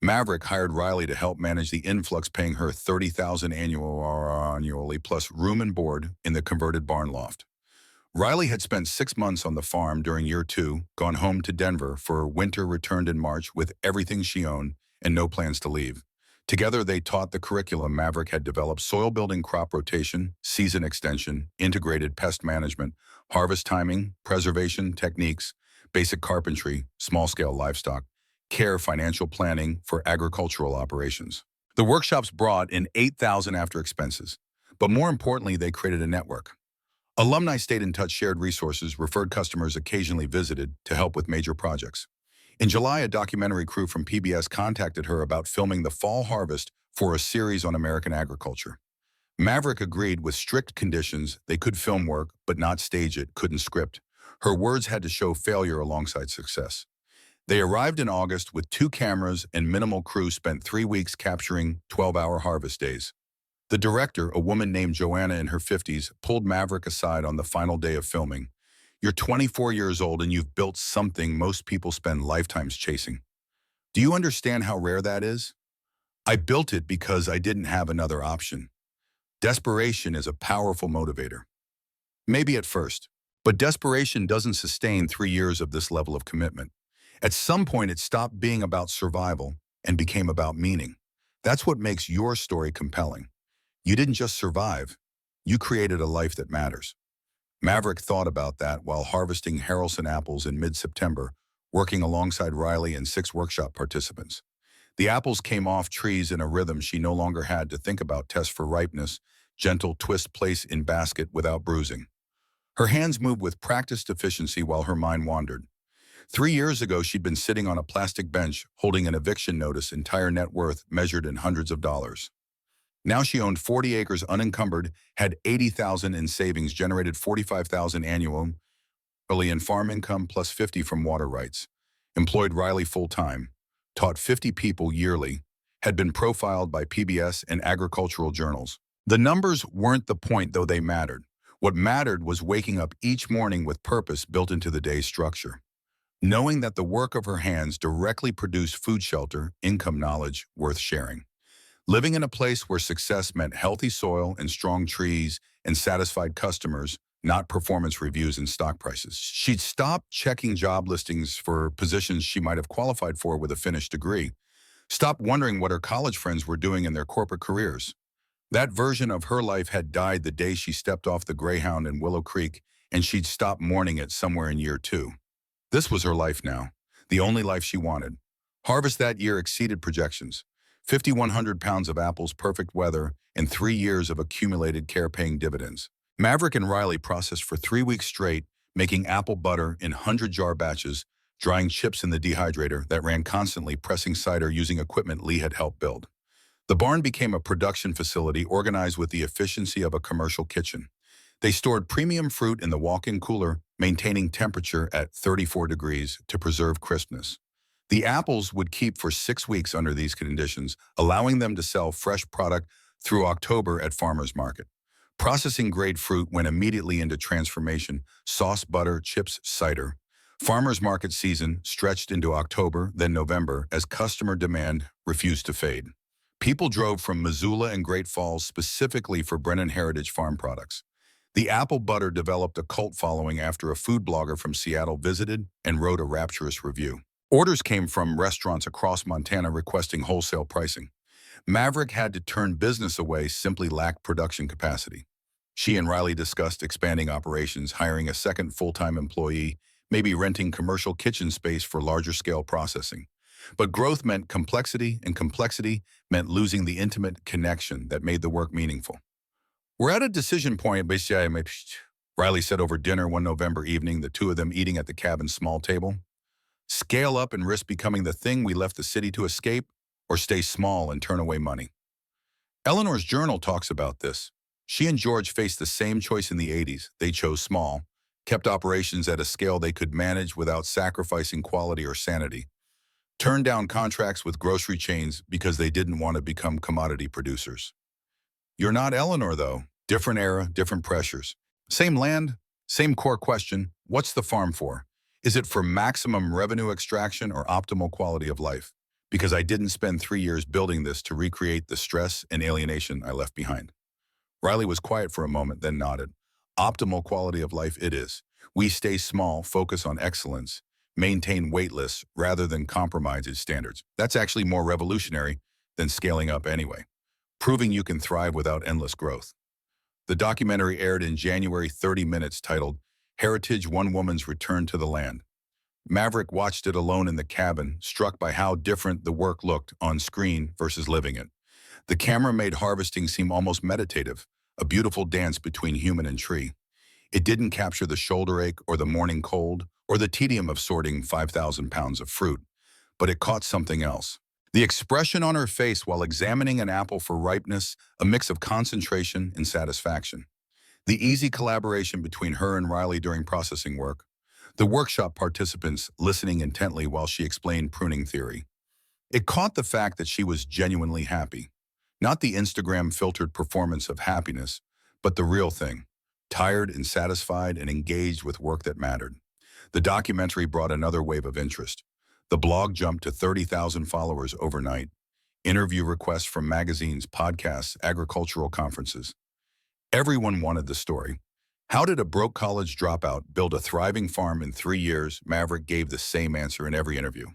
Maverick hired Riley to help manage the influx, paying her $30,000 annually plus room and board in the converted barn loft. Riley had spent 6 months on the farm during year 2, gone home to Denver for winter, returned in March with everything she owned and no plans to leave. Together, they taught the curriculum Maverick had developed: soil building, crop rotation, season extension, integrated pest management, harvest timing, preservation techniques, basic carpentry, small-scale livestock, care, financial planning for agricultural operations. The workshops brought in $8,000 after expenses, but more importantly, they created a network. Alumni stayed in touch, shared resources, referred customers, occasionally visited to help with major projects. In July, a documentary crew from PBS contacted her about filming the fall harvest for a series on American agriculture. Maverick agreed with strict conditions. They could film work, but not stage it, couldn't script. Her words had to show failure alongside success. They arrived in August with 2 cameras and minimal crew, spent 3 weeks capturing 12-hour harvest days. The director, a woman named Joanna in her 50s, pulled Maverick aside on the final day of filming. "You're 24 years old and you've built something most people spend lifetimes chasing. Do you understand how rare that is? I built it because I didn't have another option." Desperation is a powerful motivator. Maybe at first, but desperation doesn't sustain 3 years of this level of commitment. At some point, it stopped being about survival and became about meaning. That's what makes your story compelling. You didn't just survive, you created a life that matters. Maverick thought about that while harvesting Haralson apples in mid-September, working alongside Riley and 6 workshop participants. The apples came off trees in a rhythm she no longer had to think about: test for ripeness, gentle twist, place in basket without bruising. Her hands moved with practiced efficiency while her mind wandered. 3 years ago, she'd been sitting on a plastic bench holding an eviction notice, entire net worth measured in hundreds of dollars. Now she owned 40 acres unencumbered, had 80,000 in savings, generated 45,000 annually in farm income plus 50 from water rights, employed Riley full-time, taught 50 people yearly, had been profiled by PBS and agricultural journals. The numbers weren't the point, though they mattered. What mattered was waking up each morning with purpose built into the day's structure. Knowing that the work of her hands directly produced food, shelter, income, knowledge worth sharing. Living in a place where success meant healthy soil and strong trees and satisfied customers, not performance reviews and stock prices. She'd stopped checking job listings for positions she might have qualified for with a finished degree, stopped wondering what her college friends were doing in their corporate careers. That version of her life had died the day she stepped off the Greyhound in Willow Creek, and she'd stopped mourning it somewhere in year 2. This was her life now, the only life she wanted. Harvest that year exceeded projections. 5,100 pounds of apples, perfect weather, and 3 years of accumulated care paying dividends. Maverick and Riley processed for 3 weeks straight, making apple butter in 100-jar batches, drying chips in the dehydrator that ran constantly, pressing cider using equipment Lee had helped build. The barn became a production facility organized with the efficiency of a commercial kitchen. They stored premium fruit in the walk-in cooler, maintaining temperature at 34 degrees to preserve crispness. The apples would keep for 6 weeks under these conditions, allowing them to sell fresh product through October at farmers market. Processing grade fruit went immediately into transformation: sauce, butter, chips, cider. Farmers market season stretched into October, then November, as customer demand refused to fade. People drove from Missoula and Great Falls specifically for Brennan Heritage Farm products. The apple butter developed a cult following after a food blogger from Seattle visited and wrote a rapturous review. Orders came from restaurants across Montana requesting wholesale pricing. Maverick had to turn business away, simply lacked production capacity. She and Riley discussed expanding operations, hiring a second full-time employee, maybe renting commercial kitchen space for larger-scale processing. But growth meant complexity, and complexity meant losing the intimate connection that made the work meaningful. "We're at a decision point," Riley said over dinner one November evening, the two of them eating at the cabin's small table. "Scale up and risk becoming the thing we left the city to escape, or stay small and turn away money." Eleanor's journal talks about this. She and George faced the same choice in the 80s. They chose small, kept operations at a scale they could manage without sacrificing quality or sanity, turned down contracts with grocery chains because they didn't want to become commodity producers. You're not Eleanor, though. Different era, different pressures. Same land, same core question: what's the farm for? Is it for maximum revenue extraction or optimal quality of life? Because I didn't spend 3 years building this to recreate the stress and alienation I left behind. Riley was quiet for a moment, then nodded. Optimal quality of life it is. We stay small, focus on excellence, maintain wait lists rather than compromise its standards. That's actually more revolutionary than scaling up anyway, proving you can thrive without endless growth. The documentary aired in January 30 minutes titled Heritage One Woman's Return to the Land. Maverick watched it alone in the cabin, struck by how different the work looked on screen versus living it. The camera made harvesting seem almost meditative, a beautiful dance between human and tree. It didn't capture the shoulder ache or the morning cold or the tedium of sorting 5,000 pounds of fruit, but it caught something else. The expression on her face while examining an apple for ripeness, a mix of concentration and satisfaction. The easy collaboration between her and Riley during processing work. The workshop participants listening intently while she explained pruning theory. It caught the fact that she was genuinely happy. Not the Instagram-filtered performance of happiness, but the real thing. Tired and satisfied and engaged with work that mattered. The documentary brought another wave of interest. The blog jumped to 30,000 followers overnight. Interview requests from magazines, podcasts, agricultural conferences. Everyone wanted the story. How did a broke college dropout build a thriving farm in 3 years? Maverick gave the same answer in every interview.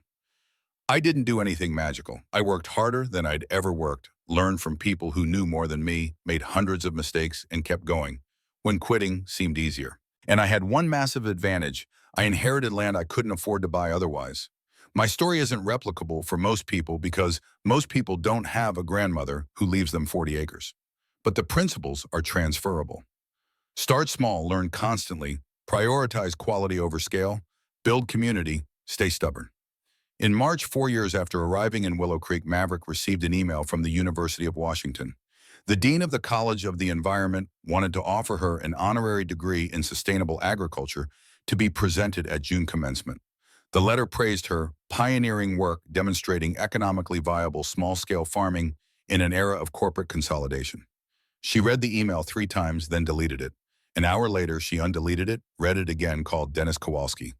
I didn't do anything magical. I worked harder than I'd ever worked, learned from people who knew more than me, made hundreds of mistakes, and kept going, when quitting seemed easier. And I had one massive advantage. I inherited land I couldn't afford to buy otherwise. My story isn't replicable for most people because most people don't have a grandmother who leaves them 40 acres. But the principles are transferable. Start small, learn constantly, prioritize quality over scale, build community, stay stubborn. In March, 4 years after arriving in Willow Creek, Maverick received an email from the University of Washington. The dean of the College of the Environment wanted to offer her an honorary degree in sustainable agriculture to be presented at June commencement. The letter praised her pioneering work demonstrating economically viable small-scale farming in an era of corporate consolidation. She read the email 3 times, then deleted it. An hour later, she undeleted it, read it again, called Dennis Kowalski.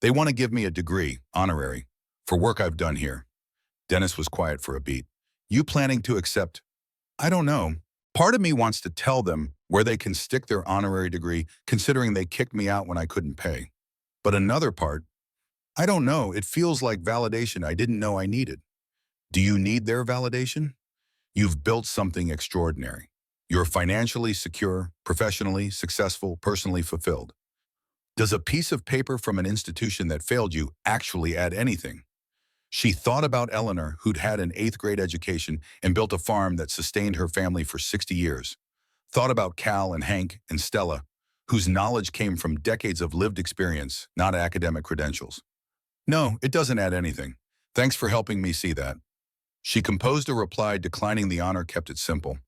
They want to give me a degree, honorary, for work I've done here. Dennis was quiet for a beat. You planning to accept? I don't know. Part of me wants to tell them where they can stick their honorary degree, considering they kicked me out when I couldn't pay. But another part, I don't know, it feels like validation I didn't know I needed. Do you need their validation? You've built something extraordinary. You're financially secure, professionally successful, personally fulfilled. Does a piece of paper from an institution that failed you actually add anything? She thought about Eleanor, who'd had an 8th grade education and built a farm that sustained her family for 60 years. Thought about Cal and Hank and Stella, whose knowledge came from decades of lived experience, not academic credentials. No, it doesn't add anything. Thanks for helping me see that. She composed a reply declining the honor, kept it simple.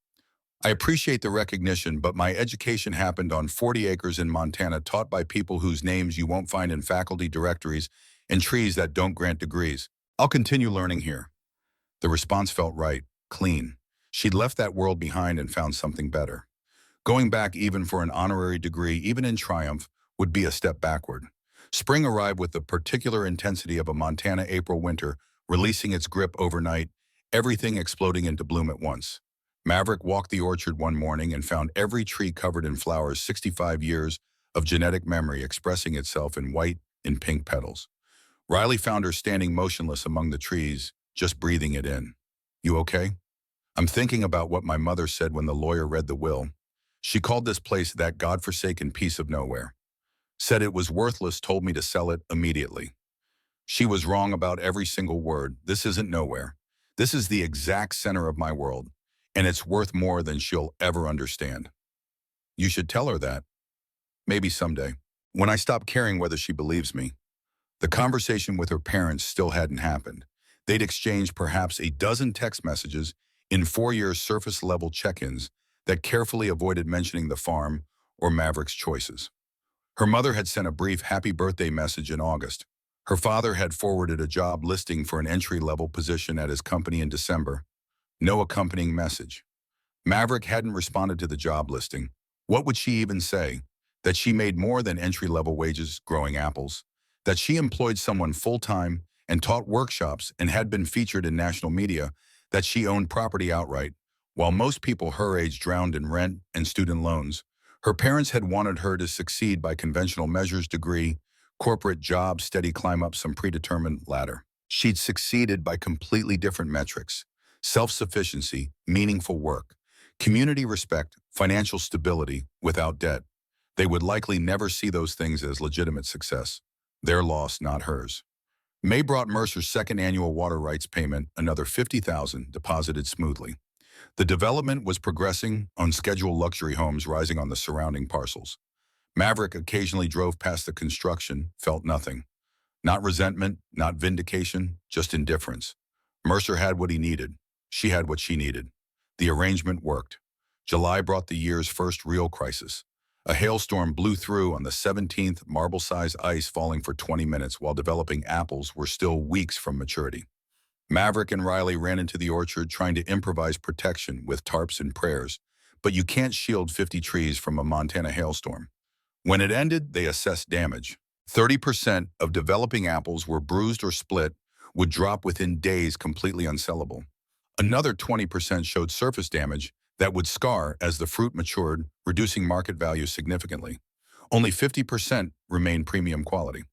I appreciate the recognition, but my education happened on 40 acres in Montana, taught by people whose names you won't find in faculty directories and trees that don't grant degrees. I'll continue learning here. The response felt right, clean. She'd left that world behind and found something better. Going back even for an honorary degree, even in triumph, would be a step backward. Spring arrived with the particular intensity of a Montana April winter, releasing its grip overnight, everything exploding into bloom at once. Maverick walked the orchard one morning and found every tree covered in flowers, 65 years of genetic memory expressing itself in white and pink petals. Riley found her standing motionless among the trees, just breathing it in. You okay? I'm thinking about what my mother said when the lawyer read the will. She called this place that godforsaken piece of nowhere. Said it was worthless, told me to sell it immediately. She was wrong about every single word. This isn't nowhere. This is the exact center of my world, and it's worth more than she'll ever understand. You should tell her that. Maybe someday, when I stop caring whether she believes me. The conversation with her parents still hadn't happened. They'd exchanged perhaps a dozen text messages in 4 years, surface-level check-ins that carefully avoided mentioning the farm or Maverick's choices. Her mother had sent a brief happy birthday message in August. Her father had forwarded a job listing for an entry-level position at his company in December. No accompanying message. Maverick hadn't responded to the job listing. What would she even say? That she made more than entry-level wages growing apples? That she employed someone full-time and taught workshops and had been featured in national media? That she owned property outright, while most people her age drowned in rent and student loans? Her parents had wanted her to succeed by conventional measures: degree, corporate job, steady climb up some predetermined ladder. She'd succeeded by completely different metrics: self-sufficiency, meaningful work, community respect, financial stability without debt. They would likely never see those things as legitimate success. Their loss, not hers. May brought Mercer's second annual water rights payment, another $50,000 deposited smoothly. The development was progressing, on schedule, luxury homes rising on the surrounding parcels. Maverick occasionally drove past the construction, felt nothing. Not resentment, not vindication, just indifference. Mercer had what he needed. She had what she needed. The arrangement worked. July brought the year's first real crisis. A hailstorm blew through on the 17th, marble-sized ice falling for 20 minutes while developing apples were still weeks from maturity. Maverick and Riley ran into the orchard trying to improvise protection with tarps and prayers, but you can't shield 50 trees from a Montana hailstorm. When it ended, they assessed damage. 30% of developing apples were bruised or split, would drop within days, completely unsellable. Another 20% showed surface damage that would scar as the fruit matured, reducing market value significantly. Only 50% remained premium quality.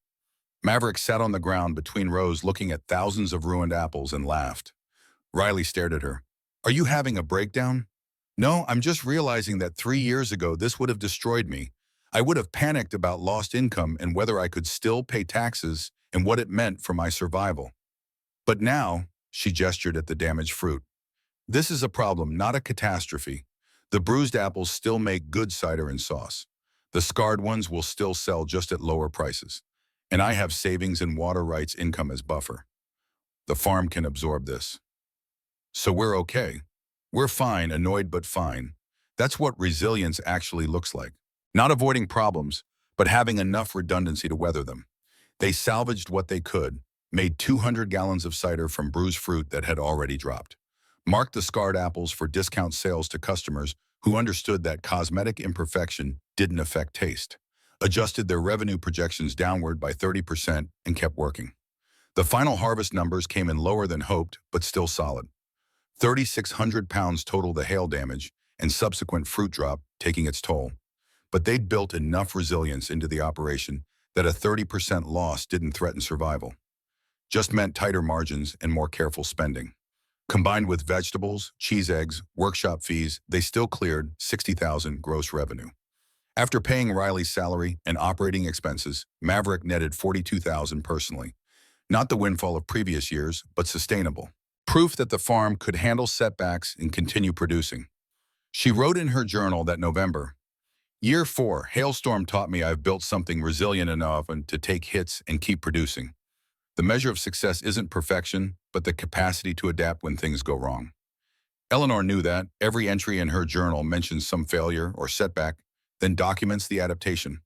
Maverick sat on the ground between rows looking at thousands of ruined apples and laughed. Riley stared at her. "Are you having a breakdown?" "No, I'm just realizing that 3 years ago this would have destroyed me. I would have panicked about lost income and whether I could still pay taxes and what it meant for my survival. But now," she gestured at the damaged fruit, "this is a problem, not a catastrophe. The bruised apples still make good cider and sauce. The scarred ones will still sell, just at lower prices. And I have savings and water rights income as buffer. The farm can absorb this. So we're okay. We're fine, annoyed but fine. That's what resilience actually looks like. Not avoiding problems, but having enough redundancy to weather them." They salvaged what they could, made 200 gallons of cider from bruised fruit that had already dropped, marked the scarred apples for discount sales to customers who understood that cosmetic imperfection didn't affect taste, adjusted their revenue projections downward by 30%, and kept working. The final harvest numbers came in lower than hoped, but still solid. 3,600 pounds total, the hail damage and subsequent fruit drop taking its toll. But they'd built enough resilience into the operation that a 30% loss didn't threaten survival. Just meant tighter margins and more careful spending. Combined with vegetables, cheese, eggs, workshop fees, they still cleared $60,000 gross revenue. After paying Riley's salary and operating expenses, Maverick netted $42,000 personally. Not the windfall of previous years, but sustainable. Proof that the farm could handle setbacks and continue producing. She wrote in her journal that November, "Year 4, hailstorm taught me I've built something resilient enough to take hits and keep producing. The measure of success isn't perfection, but the capacity to adapt when things go wrong." Eleanor knew that. Every entry in her journal mentions some failure or setback, then documents the adaptation.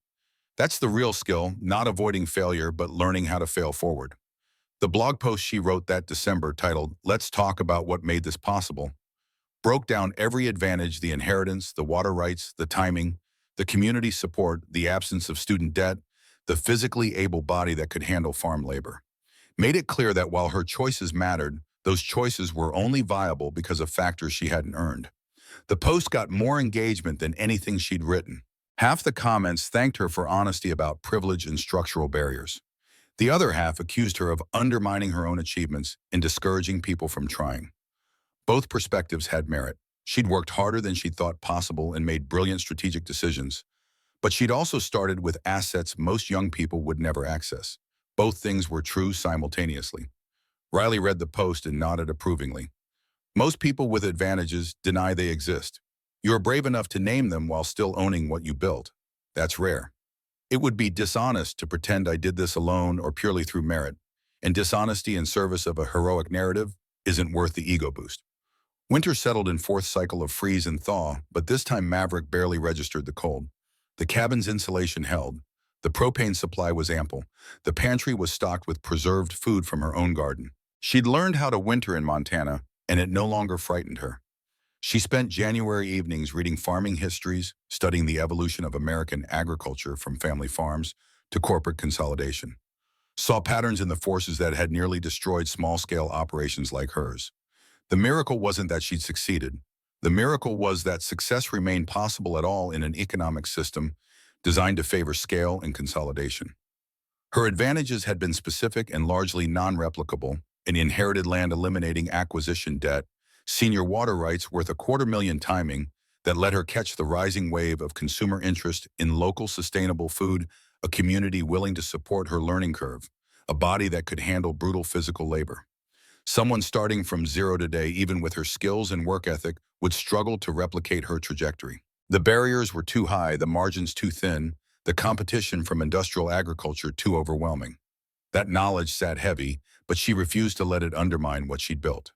That's the real skill, not avoiding failure, but learning how to fail forward. The blog post she wrote that December, titled "Let's Talk About What Made This Possible," broke down every advantage: the inheritance, the water rights, the timing, the community support, the absence of student debt, the physically able body that could handle farm labor. Made it clear that while her choices mattered, those choices were only viable because of factors she hadn't earned. The post got more engagement than anything she'd written. Half the comments thanked her for honesty about privilege and structural barriers. The other half accused her of undermining her own achievements and discouraging people from trying. Both perspectives had merit. She'd worked harder than she thought possible and made brilliant strategic decisions. But she'd also started with assets most young people would never access. Both things were true simultaneously. Riley read the post and nodded approvingly. Most people with advantages deny they exist. You're brave enough to name them while still owning what you built. That's rare. It would be dishonest to pretend I did this alone or purely through merit, and dishonesty in service of a heroic narrative isn't worth the ego boost. Winter settled in fourth cycle of freeze and thaw, but this time Maverick barely registered the cold. The cabin's insulation held. The propane supply was ample. The pantry was stocked with preserved food from her own garden. She'd learned how to winter in Montana, and it no longer frightened her. She spent January evenings reading farming histories, studying the evolution of American agriculture from family farms to corporate consolidation. Saw patterns in the forces that had nearly destroyed small-scale operations like hers. The miracle wasn't that she'd succeeded. The miracle was that success remained possible at all in an economic system designed to favor scale and consolidation. Her advantages had been specific and largely non-replicable: an inherited land eliminating acquisition debt, senior water rights worth $250,000 timing that let her catch the rising wave of consumer interest in local sustainable food, a community willing to support her learning curve, a body that could handle brutal physical labor. Someone starting from zero today, even with her skills and work ethic, would struggle to replicate her trajectory. The barriers were too high, the margins too thin, the competition from industrial agriculture too overwhelming. That knowledge sat heavy, but she refused to let it undermine what she'd built.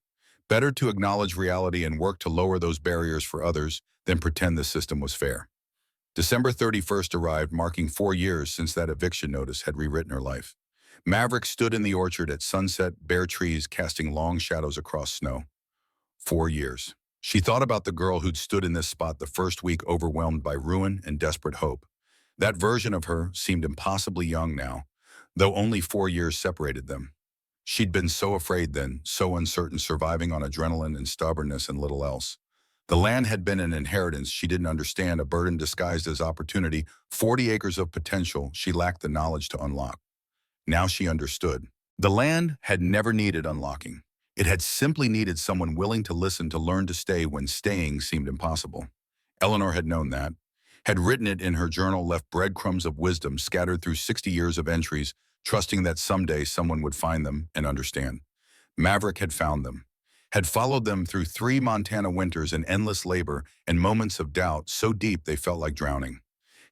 Better to acknowledge reality and work to lower those barriers for others than pretend the system was fair. December 31st arrived, marking 4 years since that eviction notice had rewritten her life. Maverick stood in the orchard at sunset, bare trees casting long shadows across snow. 4 years. She thought about the girl who'd stood in this spot the first week, overwhelmed by ruin and desperate hope. That version of her seemed impossibly young now, though only 4 years separated them. She'd been so afraid then, so uncertain, surviving on adrenaline and stubbornness and little else. The land had been an inheritance she didn't understand, a burden disguised as opportunity, 40 acres of potential she lacked the knowledge to unlock. Now she understood. The land had never needed unlocking. It had simply needed someone willing to listen, to learn, to stay when staying seemed impossible. Eleanor had known that, had written it in her journal, left breadcrumbs of wisdom scattered through 60 years of entries, trusting that someday someone would find them and understand. Maverick had found them, had followed them through 3 Montana winters and endless labor and moments of doubt so deep they felt like drowning,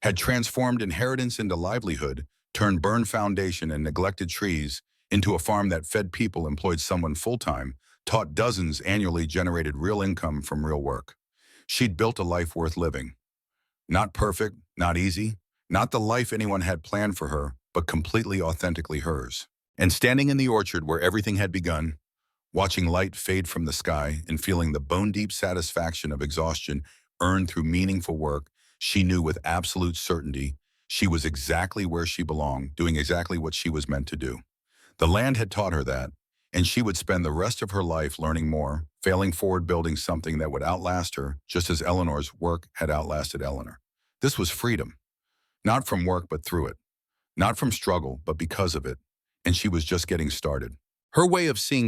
had transformed inheritance into livelihood, turned burned foundation and neglected trees into a farm that fed people, employed someone full-time, taught dozens annually, generated real income from real work. She'd built a life worth living. Not perfect, not easy, not the life anyone had planned for her, but completely authentically hers. And standing in the orchard where everything had begun, watching light fade from the sky and feeling the bone-deep satisfaction of exhaustion earned through meaningful work, she knew with absolute certainty she was exactly where she belonged, doing exactly what she was meant to do. The land had taught her that, and she would spend the rest of her life learning more, failing forward, building something that would outlast her, just as Eleanor's work had outlasted Eleanor. This was freedom, not from work but through it, not from struggle but because of it, and she was just getting started. Her way of seeing good